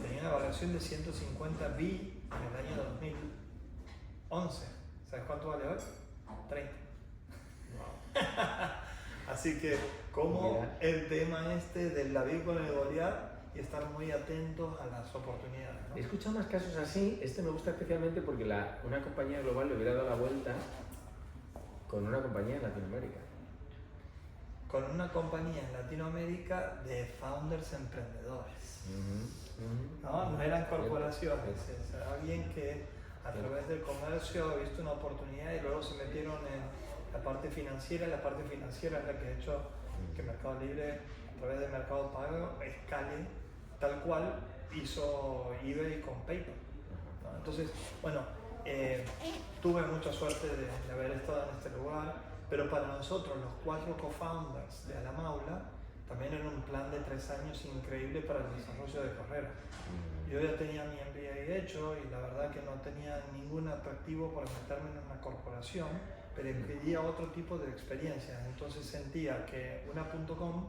tenía una evaluación de 150 bi en el año 2011. ¿Sabes cuánto vale hoy? 30. Así que, como el tema este del David con el Goliat, y estar muy atentos a las oportunidades, ¿no? He escuchado más casos así. Este me gusta especialmente porque una compañía global le hubiera dado la vuelta con una compañía en Latinoamérica. Con una compañía en Latinoamérica de founders emprendedores. No eran corporaciones, es alguien que a través del comercio ha visto una oportunidad y luego se metieron en la parte financiera. La parte financiera es la que ha hecho que Mercado Libre, a través de Mercado Pago, escale tal cual hizo eBay con PayPal, ¿no? Entonces, bueno, tuve mucha suerte de haber estado en este lugar, pero para nosotros, los 4 co-founders de Alamaula, también era un plan de 3 años increíble para el desarrollo de carrera. Yo ya tenía mi MBA hecho y la verdad que no tenía ningún atractivo para meterme en una corporación, pero quería otro tipo de experiencia. Entonces sentía que una .com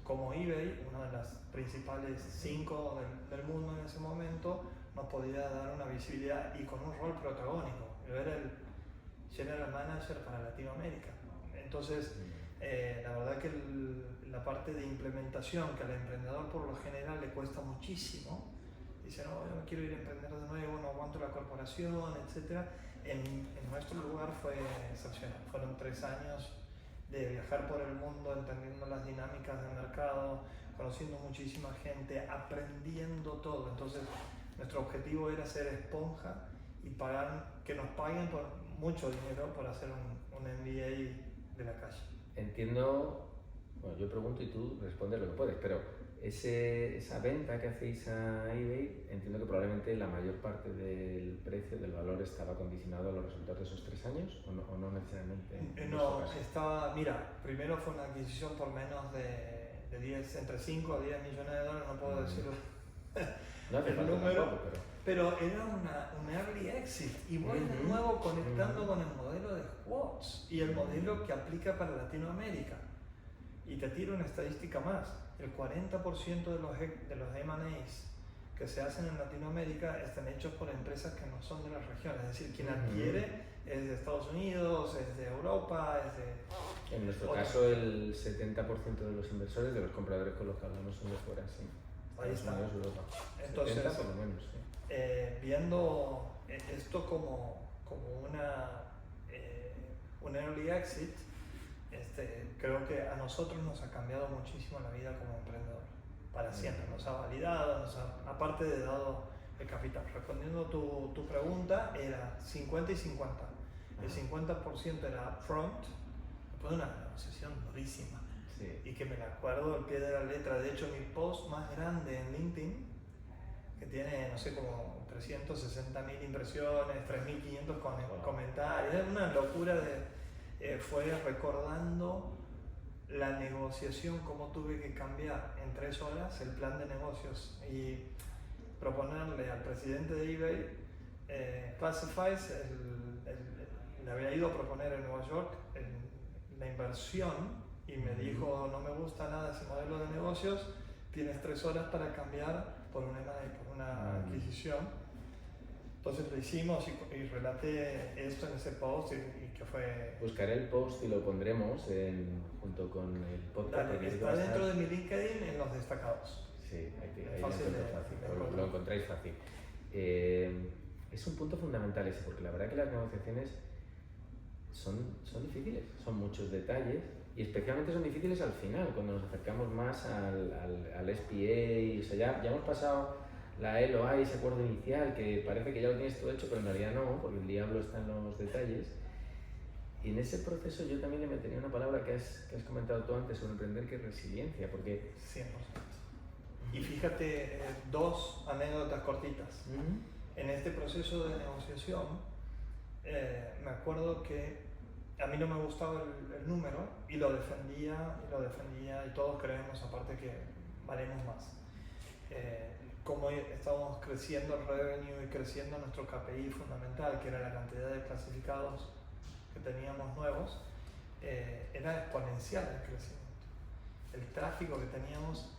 como eBay, una de las principales 5 del mundo en ese momento, nos podía dar una visibilidad y con un rol protagónico. Yo era el General Manager para Latinoamérica. Entonces, la verdad que la parte de implementación, que al emprendedor por lo general le cuesta muchísimo, dice, no, yo no quiero ir a emprender de nuevo, no aguanto la corporación, etc. En nuestro lugar fue excepcional. Fueron 3 años de viajar por el mundo, entendiendo las dinámicas del mercado, conociendo muchísima gente, aprendiendo todo. Entonces, nuestro objetivo era ser esponja y que nos paguen por mucho dinero por hacer un MBA de la calle. Entiendo, bueno, yo pregunto y tú respondes lo que puedes, pero esa venta que hacéis a eBay, entiendo que probablemente la mayor parte del precio, del valor, estaba condicionado a los resultados de esos 3 años, o no necesariamente. No, mira, primero fue una adquisición por menos de 10, entre 5 a 10 millones de dólares, no puedo decirlo. No hace falta tampoco, pero era un early exit y voy de nuevo conectando con el modelo de Squads y el modelo que aplica para Latinoamérica. Y te tiro una estadística más, el 40% de los M&As que se hacen en Latinoamérica están hechos por empresas que no son de las regiones, es decir, quien adquiere es de Estados Unidos, es de Europa, es de... En nuestro caso, el 70% de los inversores, de los compradores con los que hablamos, son de fuera, sí. Ahí está. Estados Unidos, Europa. Entonces, 70 por lo menos, sí. Viendo esto como un early exit, creo que a nosotros nos ha cambiado muchísimo la vida como emprendedor, para siempre. Nos ha validado, aparte de dado el capital. Respondiendo tu pregunta, era 50 y 50. El 50% era upfront, después de una negociación durísima. Sí. Y que me la acuerdo al pie de la letra. De hecho, mi post más grande en LinkedIn, que tiene, no sé, como 360.000 impresiones, 3.500 comentarios, es una locura fue recordando la negociación, cómo tuve que cambiar en 3 horas el plan de negocios y proponerle al presidente de eBay Classifieds, le había ido a proponer en Nueva York la inversión y me dijo, no me gusta nada ese modelo de negocios, tienes 3 horas para cambiar por una adquisición. Entonces lo hicimos y relaté esto en ese post y que fue... Buscaré el post y lo pondremos junto con el podcast. Dale, está dentro de mi LinkedIn en los destacados. Sí, ahí lo encuentro fácil, lo encontráis fácil. Es un punto fundamental ese, porque la verdad que las negociaciones son difíciles, son muchos detalles y especialmente son difíciles al final, cuando nos acercamos más al SPA, o sea, ya hemos pasado la LOI, ese acuerdo inicial que parece que ya lo tienes todo hecho, pero en realidad no, porque el diablo está en los detalles. Y en ese proceso yo también le metería una palabra que has comentado tú antes sobre emprender, que es resiliencia, porque... 100%. Y fíjate, dos anécdotas cortitas. En este proceso de negociación, me acuerdo que a mí no me gustaba el número y lo defendía y todos creemos aparte que valemos más. Como estábamos creciendo el revenue y creciendo nuestro KPI fundamental, que era la cantidad de clasificados que teníamos nuevos, era exponencial el crecimiento. El tráfico que teníamos,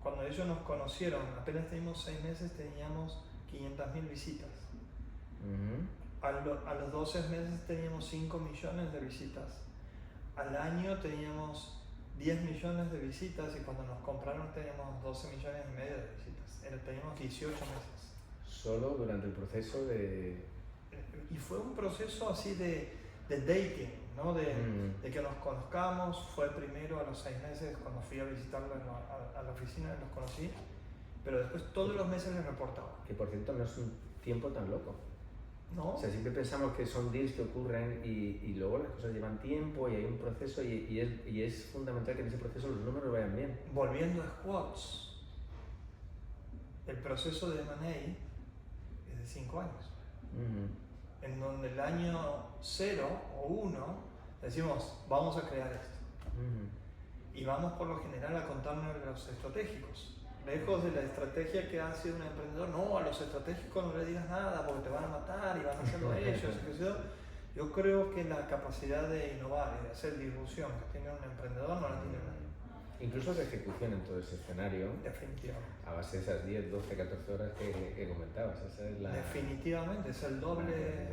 cuando ellos nos conocieron, apenas teníamos 6 meses, teníamos 500.000 visitas. A los 12 meses teníamos 5 millones de visitas. Al año teníamos 10 millones de visitas y cuando nos compraron teníamos 12 millones y medio de visitas. Teníamos 18 meses. Solo durante el proceso de... Y fue un proceso así de dating, ¿no? De que nos conozcamos. Fue primero a los 6 meses cuando fui a visitarlo a la oficina, los conocí, pero después todos los meses les reportaba. Que por cierto no es un tiempo tan loco. ¿No? O sea, siempre pensamos que son deals que ocurren y luego las cosas llevan tiempo y hay un proceso y es fundamental que en ese proceso los números vayan bien. Volviendo a Squads, el proceso de M&A es de 5 años. En donde el año 0 o 1 decimos, vamos a crear esto. Y vamos por lo general a contarnos los estratégicos. Lejos de la estrategia que ha sido un emprendedor, no, a los estratégicos no le digas nada porque te van a matar y van a hacerlo ellos. Yo creo que la capacidad de innovar y de hacer disrupción que tiene un emprendedor no la tiene nadie. Incluso de ejecución en todo ese escenario. Definitivamente. A base de esas 10, 12, 14 horas que comentabas. Esa es la... Definitivamente, es el doble.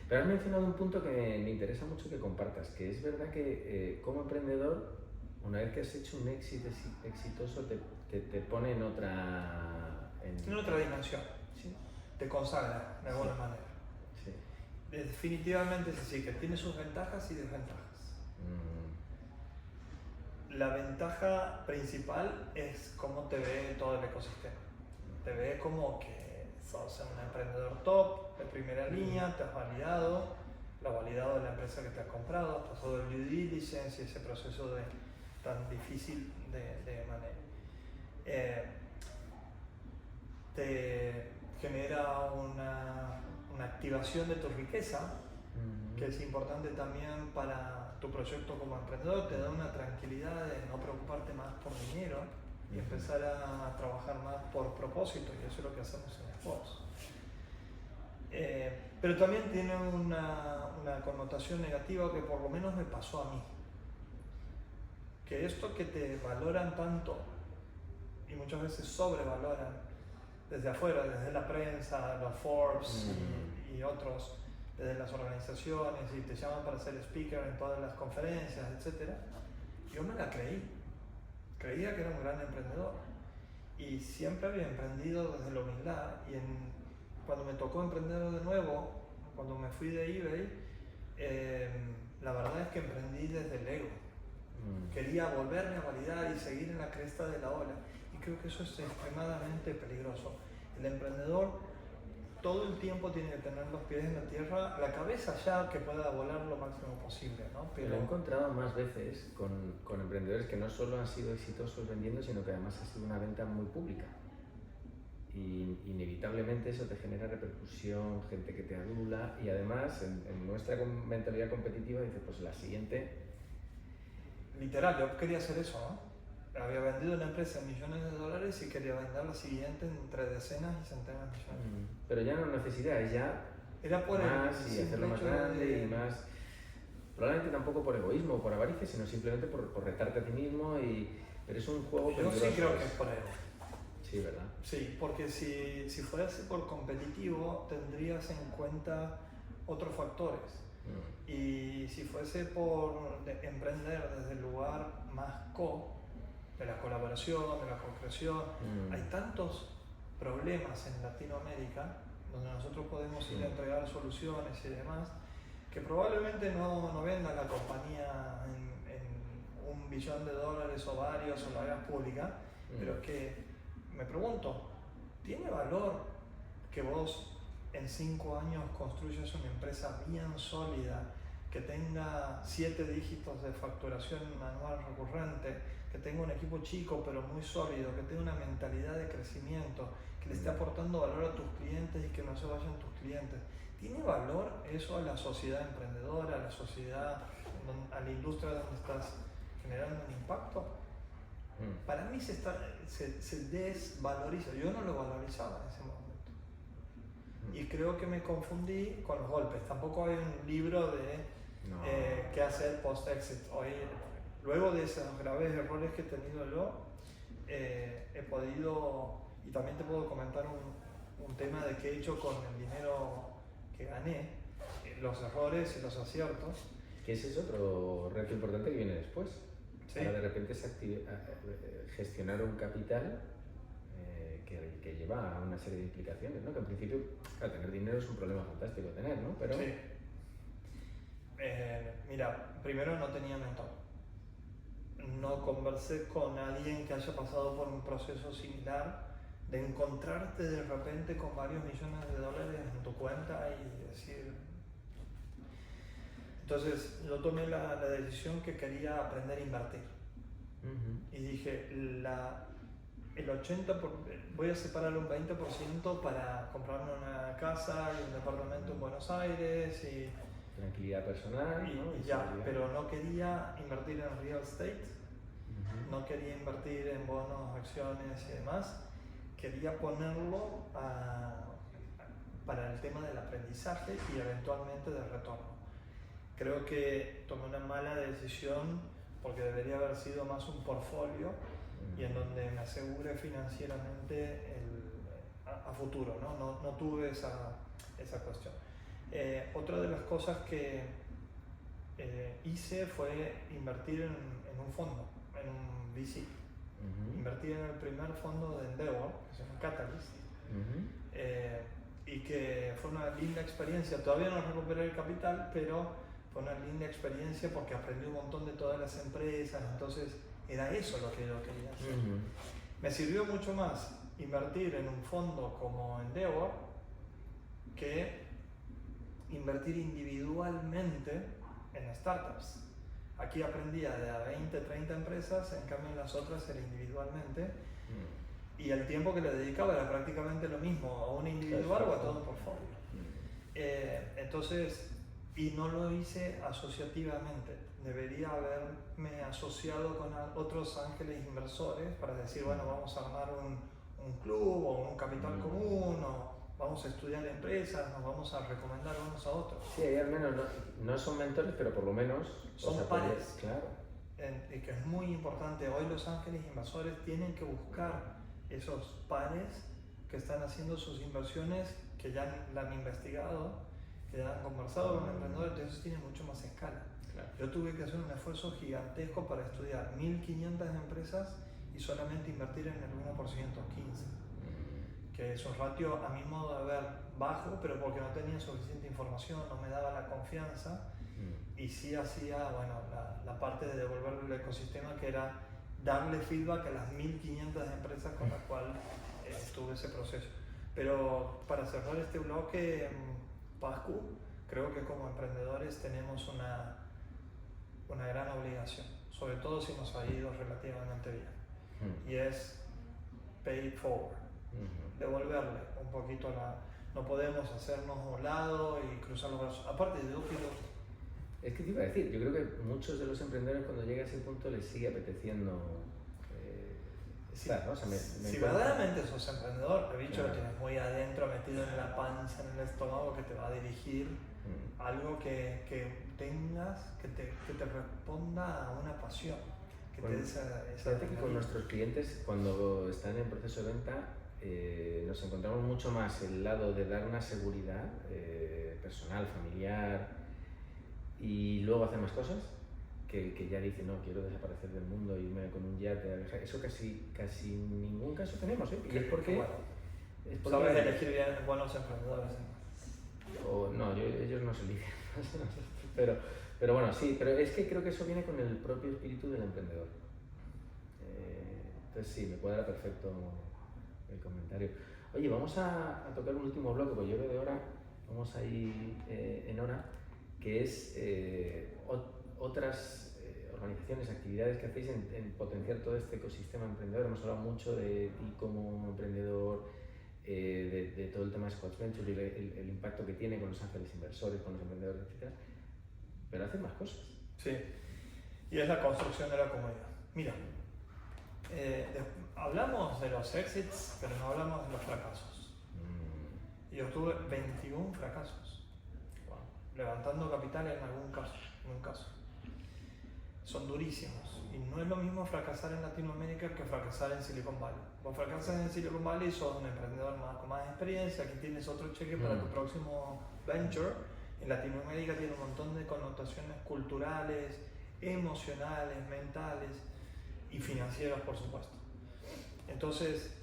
Pero has mencionado un punto que me interesa mucho que compartas, que es verdad que como emprendedor, una vez que has hecho un éxito exitoso, te pone en otra... En otra dimensión, ¿sí? Te consagra de alguna manera. Sí. Definitivamente es así, que tiene sus ventajas y desventajas. La ventaja principal es cómo te ve todo el ecosistema. Te ve como que sos un emprendedor top, de primera línea, te has validado, lo validado de la empresa que te has comprado, has pasado el due diligence y ese proceso tan difícil de manejo. Te genera una activación de tu riqueza, que es importante también para tu proyecto como emprendedor. Te da una tranquilidad de no preocuparte más por dinero y empezar a trabajar más por propósito, y eso es lo que hacemos en Squads. Pero también tiene una connotación negativa que por lo menos me pasó a mí, que esto que te valoran tanto y muchas veces sobrevaloran desde afuera, desde la prensa, los Forbes y otros, desde las organizaciones, y te llaman para ser speaker en todas las conferencias, etc. Yo me la creía que era un gran emprendedor y siempre había emprendido desde la humildad, y cuando me tocó emprender de nuevo, cuando me fui de eBay, la verdad es que emprendí desde el ego. Quería volverme a validar y seguir en la cresta de la ola, y creo que eso es extremadamente peligroso. El emprendedor todo el tiempo tiene que tener los pies en la tierra, la cabeza ya que pueda volar lo máximo posible, ¿no? Pero he encontrado más veces con emprendedores que no solo han sido exitosos vendiendo, sino que además ha sido una venta muy pública. Y inevitablemente eso te genera repercusión, gente que te adula, y además en nuestra mentalidad competitiva dices, pues la siguiente... Literal, yo quería hacer eso, ¿no? Había vendido una empresa en millones de dólares y quería vender la siguiente entre decenas y centenas de millones. Pero ya no necesidad, ya era por más y hacerlo más grande y más... Probablemente tampoco por egoísmo o por avaricia, sino simplemente por retarte a ti mismo, pero es un juego peligroso. Yo sí creo que es por ego. Sí, ¿verdad? Sí, porque si fuese por competitivo tendrías en cuenta otros factores. Y si fuese por emprender desde el lugar más de la colaboración, de la concreción, hay tantos problemas en Latinoamérica donde nosotros podemos ir a entregar soluciones y demás, que probablemente no venda la compañía en $1 billón o varios o la hagas pública, pero que me pregunto, ¿tiene valor que vos en 5 años construyas una empresa bien sólida, que tenga 7 dígitos de facturación anual recurrente, que tenga un equipo chico pero muy sólido, que tenga una mentalidad de crecimiento, que le esté aportando valor a tus clientes y que no se vayan tus clientes? ¿Tiene valor eso a la sociedad emprendedora, a la sociedad, a la industria donde estás generando un impacto? Para mí se desvaloriza. Yo no lo valorizaba en ese momento. Y creo que me confundí con los golpes. Tampoco hay un libro de qué hacer post-exit. Luego de esos graves errores que he tenido yo, he podido, y también te puedo comentar un tema de qué he hecho con el dinero que gané, los errores y los aciertos. Que ese es otro reto importante que viene después. Sí. Ahora de repente gestionar un capital que lleva a una serie de implicaciones, ¿no? Que en principio, claro, tener dinero es un problema fantástico tener, ¿no? Pero... Sí. Mira, primero no tenía mentor. No conversé con alguien que haya pasado por un proceso similar, de encontrarte de repente con varios millones de dólares en tu cuenta y decir... Entonces yo tomé la decisión que quería aprender a invertir. Y dije, voy a separar un 20% para comprarme una casa y un departamento en Buenos Aires y tranquilidad personal, ¿no? Y ya, pero no quería invertir en real estate, no quería invertir en bonos, acciones y demás. Quería ponerlo para el tema del aprendizaje y eventualmente del retorno. Creo que tomé una mala decisión porque debería haber sido más un portfolio y en donde me asegure financieramente a futuro, no tuve esa cuestión. Otra de las cosas que hice fue invertir en un fondo, en un VC. Invertí en el primer fondo de Endeavor, que se llama Catalyst, y que fue una linda experiencia. Todavía no recuperé el capital, pero fue una linda experiencia porque aprendí un montón de todas las empresas, entonces era eso lo que yo quería hacer. Me sirvió mucho más invertir en un fondo como Endeavor que invertir individualmente en startups. Aquí aprendía de a 20, 30 empresas, en cambio en las otras era individualmente. Y el tiempo que le dedicaba era prácticamente lo mismo, a un individual o a todo un portfolio. Entonces, y no lo hice asociativamente. Debería haberme asociado con otros ángeles inversores para decir, bueno, vamos a armar un club o un capital común, o vamos a estudiar empresas, nos vamos a recomendar unos a otros. Sí, ahí al menos no son mentores, pero por lo menos son pares. Claro. Y que es muy importante. Hoy los ángeles inversores tienen que buscar esos pares que están haciendo sus inversiones, que ya la han investigado, que ya han conversado con emprendedores, entonces tiene mucho más escala. Claro. Yo tuve que hacer un esfuerzo gigantesco para estudiar 1500 empresas y solamente invertir en el 1%, 15, que es un ratio a mi modo de ver bajo, pero porque no tenía suficiente información, no me daba la confianza, y sí hacía, bueno, la parte de devolverle el ecosistema, que era darle feedback a las 1500 empresas con las cuales tuve ese proceso. Pero para cerrar este bloque, Pascu, creo que como emprendedores tenemos una gran obligación, sobre todo si nos ha ido relativamente bien, y es pay it forward, devolverle un poquito no podemos hacernos a un lado y cruzar los brazos. Aparte, yo quiero... Es que te iba a decir, yo creo que muchos de los emprendedores cuando llega a ese punto les sigue apeteciendo estar, ¿no? O sea, si verdaderamente sos emprendedor, el bicho lo tienes muy adentro, metido en la panza, en el estómago, que te va a dirigir algo que tengas, que te responda a una pasión, que te dé esa fíjate que con nuestros clientes, cuando están en proceso de venta, nos encontramos mucho más el lado de dar una seguridad personal, familiar, y luego hacer más cosas, que ya dice, no, quiero desaparecer del mundo, irme con un yate a viajar. Eso casi ningún caso tenemos, ¿eh? Y es porque... Sabes elegir bien buenos emprendedores. O no, ellos no se eligen. pero bueno, sí, pero es que creo que eso viene con el propio espíritu del emprendedor. Entonces sí, me cuadra perfecto el comentario. Oye, vamos a tocar un último bloque, porque yo veo de hora, vamos a ir en hora, que es otras organizaciones, actividades que hacéis en potenciar todo este ecosistema emprendedor. Hemos hablado mucho de ti como emprendedor, de todo el tema de Squad Venture y el impacto que tiene con los ángeles inversores, con los emprendedores, etc. Pero hacen más cosas. Sí, y es la construcción de la comunidad. Mira, hablamos de los exits, pero no hablamos de los fracasos. Yo tuve 21 fracasos, levantando capital en un caso. Son durísimos. Y no es lo mismo fracasar en Latinoamérica que fracasar en Silicon Valley. Vos fracasas en Silicon Valley y sos un emprendedor con más experiencia, aquí tienes otro cheque para tu próximo venture. En Latinoamérica tiene un montón de connotaciones culturales, emocionales, mentales y financieras, por supuesto. Entonces,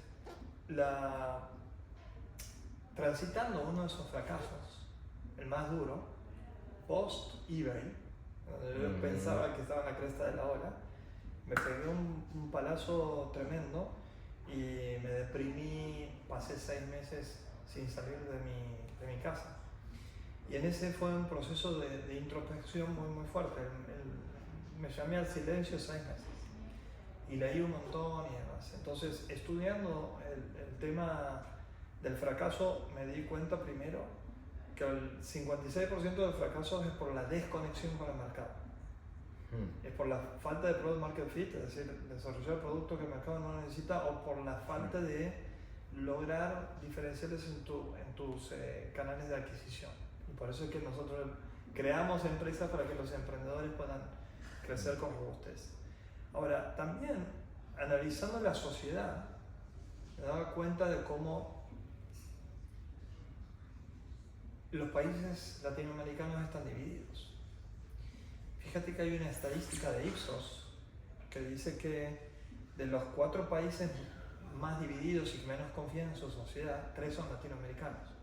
transitando uno de esos fracasos, el más duro, post eBay, donde yo pensaba que estaba en la cresta de la ola, me pegué un palazo tremendo y me deprimí, pasé 6 meses sin salir de mi casa. Y en ese fue un proceso de introspección muy fuerte. Me llamé al silencio 6 meses y leí un montón y demás. Entonces, estudiando el tema del fracaso, me di cuenta primero que el 56% de fracasos es por la desconexión con el mercado. Es por la falta de product market fit, es decir, desarrollar el producto que el mercado no necesita, o por la falta de lograr diferenciales en tus canales de adquisición. Y por eso es que nosotros creamos empresas para que los emprendedores puedan crecer con robustez. Ahora, también analizando la sociedad, me daba cuenta de cómo los países latinoamericanos están divididos. Fíjate que hay una estadística de Ipsos que dice que de los 4 países más divididos y que menos confían en su sociedad, 3 son latinoamericanos.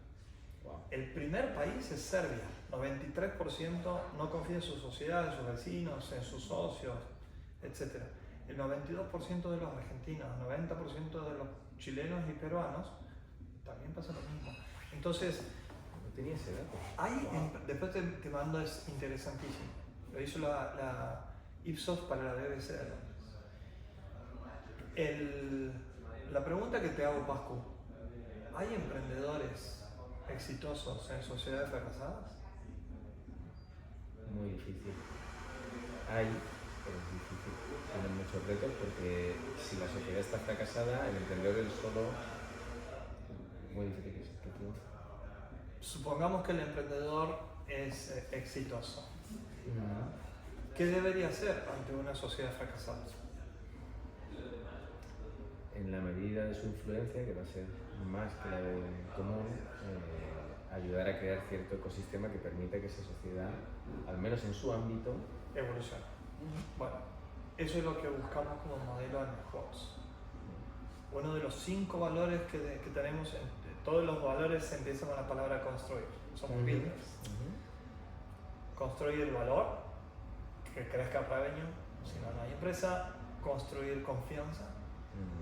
Wow. El primer país es Serbia, 93% no confía en su sociedad, en sus vecinos, en sus socios, etc. El 92% de los argentinos, 90% de los chilenos y peruanos también pasa lo mismo. Entonces, no tenía ese dato. Después te mando, es interesantísimo. Lo hizo la Ipsos para la BBC de Londres. La pregunta que te hago, Pascu, ¿hay emprendedores exitosos en sociedades fracasadas? Muy difícil. Hay, pero es difícil. Tienen muchos retos porque si la sociedad está fracasada, el emprendedor es solo muy difícil que triunfe. Supongamos que el emprendedor es exitoso. ¿Qué debería hacer ante una sociedad fracasada? En la medida de su influencia, que va a ser más que la del común, ayudar a crear cierto ecosistema que permita que esa sociedad, al menos en su ámbito, evolucione. Bueno, eso es lo que buscamos como modelo de negocios. Uno de los 5 valores que tenemos, todos los valores se empiezan con la palabra construir. Somos builders. Construir el valor, que crezca revenue, si no, no hay empresa. Construir confianza.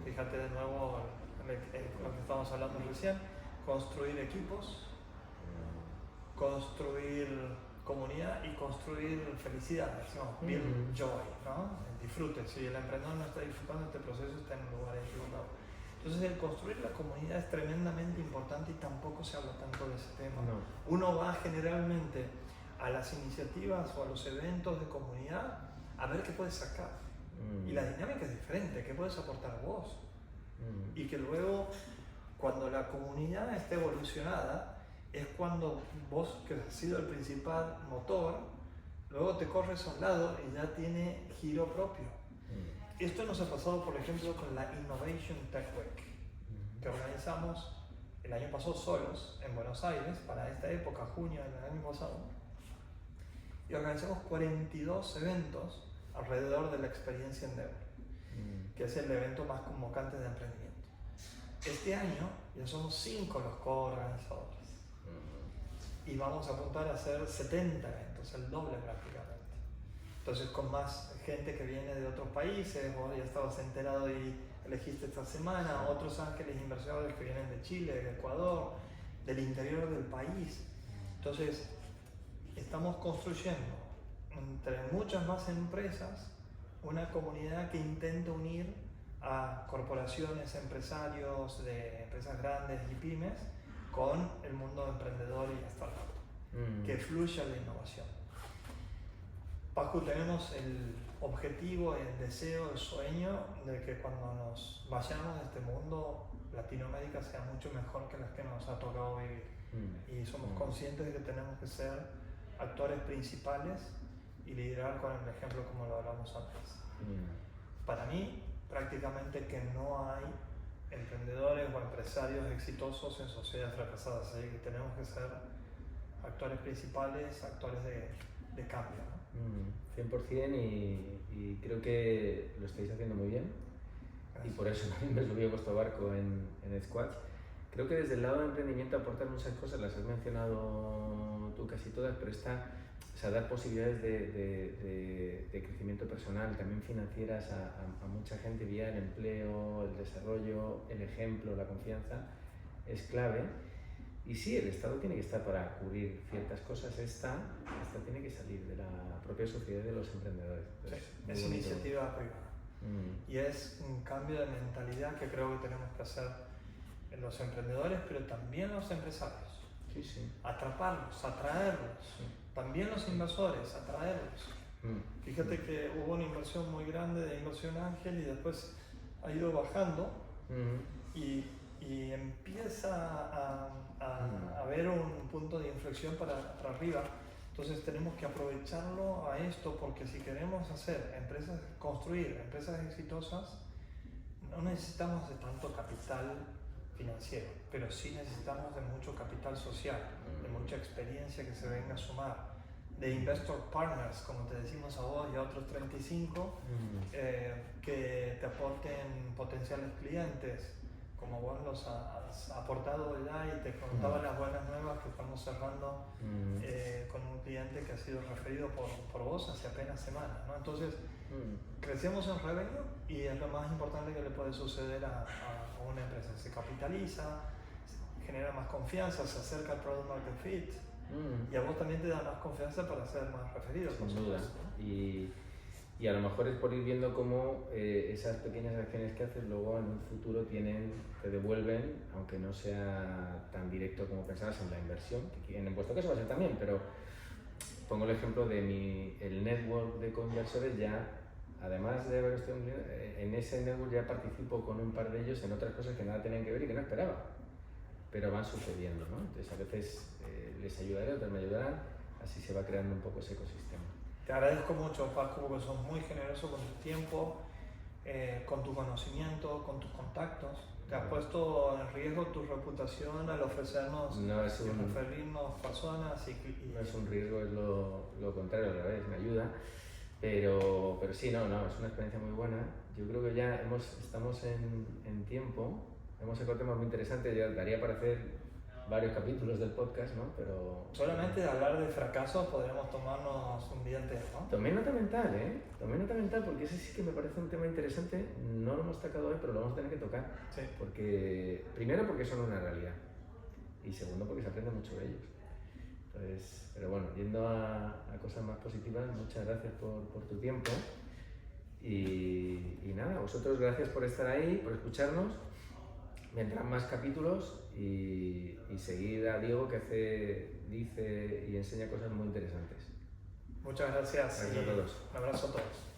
Fíjate de nuevo lo que estábamos hablando recién. Construir equipos. Construir comunidad y construir felicidad. Decimos build joy, ¿no? El disfrute. Si el emprendedor no está disfrutando este proceso, está en un lugar equivocado. Entonces, el construir la comunidad es tremendamente importante y tampoco se habla tanto de ese tema. No. Uno va generalmente a las iniciativas o a los eventos de comunidad a ver qué puedes sacar. Y la dinámica es diferente, qué puedes aportar vos. Y que luego, cuando la comunidad esté evolucionada, es cuando vos, que has sido el principal motor, luego te corres a un lado y ya tiene giro propio. Esto nos ha pasado, por ejemplo, con la Innovation Tech Week, que organizamos el año pasado solos en Buenos Aires, para esta época, junio del año pasado, y organizamos 42 eventos alrededor de la experiencia Endeavor, que es el evento más convocante de emprendimiento. Este año ya somos 5 los co-organizadores. y vamos a apuntar a hacer 70 eventos, el doble prácticamente. Entonces con más gente que viene de otros países, vos ya estabas enterado y elegiste esta semana, otros ángeles inversores que vienen de Chile, de Ecuador, del interior del país. Entonces estamos construyendo entre muchas más empresas una comunidad que intenta unir a corporaciones, empresarios de empresas grandes y pymes con el mundo emprendedor y startup, que fluya la innovación. Pacu, tenemos el objetivo, el deseo, el sueño de que cuando nos vayamos de este mundo, Latinoamérica sea mucho mejor que las que nos ha tocado vivir. Y somos conscientes de que tenemos que ser actores principales y liderar con el ejemplo como lo hablamos antes. Para mí, prácticamente que no hay emprendedores o empresarios exitosos en sociedades fracasadas, así que tenemos que ser actores principales, actores de cambio, ¿no? 100% y creo que lo estáis haciendo muy bien. Gracias. Y por eso también me subí a vuestro barco en Squatch. Creo que desde el lado de emprendimiento aportan muchas cosas, las has mencionado tú casi todas, pero dar posibilidades de crecimiento personal, también financieras a mucha gente vía el empleo, el desarrollo, el ejemplo, la confianza, es clave. Y sí, el Estado tiene que estar para cubrir ciertas cosas, esta tiene que salir de la propia sociedad de los emprendedores. Entonces, sí, es iniciativa privada. Y es un cambio de mentalidad que creo que tenemos que hacer en los emprendedores, pero también los empresarios. Sí, sí. Atraparlos, atraerlos. Sí. También los inversores, atraerlos. Fíjate que hubo una inversión muy grande de inversión ángel y después ha ido bajando y empieza a haber un punto de inflexión para arriba. Entonces tenemos que aprovecharlo a esto, porque si queremos construir empresas exitosas, no necesitamos de tanto capital financiero, pero sí necesitamos de mucho capital social, de mucha experiencia que se venga a sumar, de investor partners, como te decimos a vos y a otros 35, que te aporten potenciales clientes, como vos los has aportado ya, y te contaba las buenas nuevas que estamos cerrando con un cliente que ha sido referido por vos hace apenas semanas, ¿no? Entonces, crecemos en revenue y es lo más importante que le puede suceder a una empresa. Se capitaliza, genera más confianza, se acerca al product market fit y a vos también te da más confianza para ser más referido. Sin duda. Y a lo mejor es por ir viendo cómo esas pequeñas acciones que haces luego en un futuro te devuelven, aunque no sea tan directo como pensabas en la inversión, que en vuestro caso va a ser también, pero pongo el ejemplo de el network de coinversores. Ya, además de haber estado en ese network, ya participo con un par de ellos en otras cosas que nada tenían que ver y que no esperaba, pero van sucediendo, ¿no? Entonces a veces les ayudaré, otros me ayudarán, así se va creando un poco ese ecosistema. Te agradezco mucho, Paco, porque sos muy generoso con tu tiempo, con tu conocimiento, con tus contactos. Te has puesto en riesgo tu reputación al ofrecernos referirnos personas no es un riesgo, es lo contrario, a la vez me ayuda, pero sí, no, es una experiencia muy buena. Yo creo que ya estamos en tiempo, hemos sacado temas muy interesantes, ya daría para hacer varios capítulos del podcast, ¿no? Pero solamente de hablar de fracasos podríamos tomarnos un día entero, ¿no? Tomé nota mental, Tomé nota mental, porque ese sí que me parece un tema interesante. No lo hemos tocado hoy, pero lo vamos a tener que tocar. Sí. Primero porque son una realidad y segundo porque se aprende mucho de ellos. Entonces, pero bueno, yendo a cosas más positivas, muchas gracias por tu tiempo y nada, vosotros gracias por estar ahí, por escucharnos. Vendrán más capítulos y seguir a Diego, que dice y enseña cosas muy interesantes. Muchas gracias. Gracias a todos. Un abrazo a todos.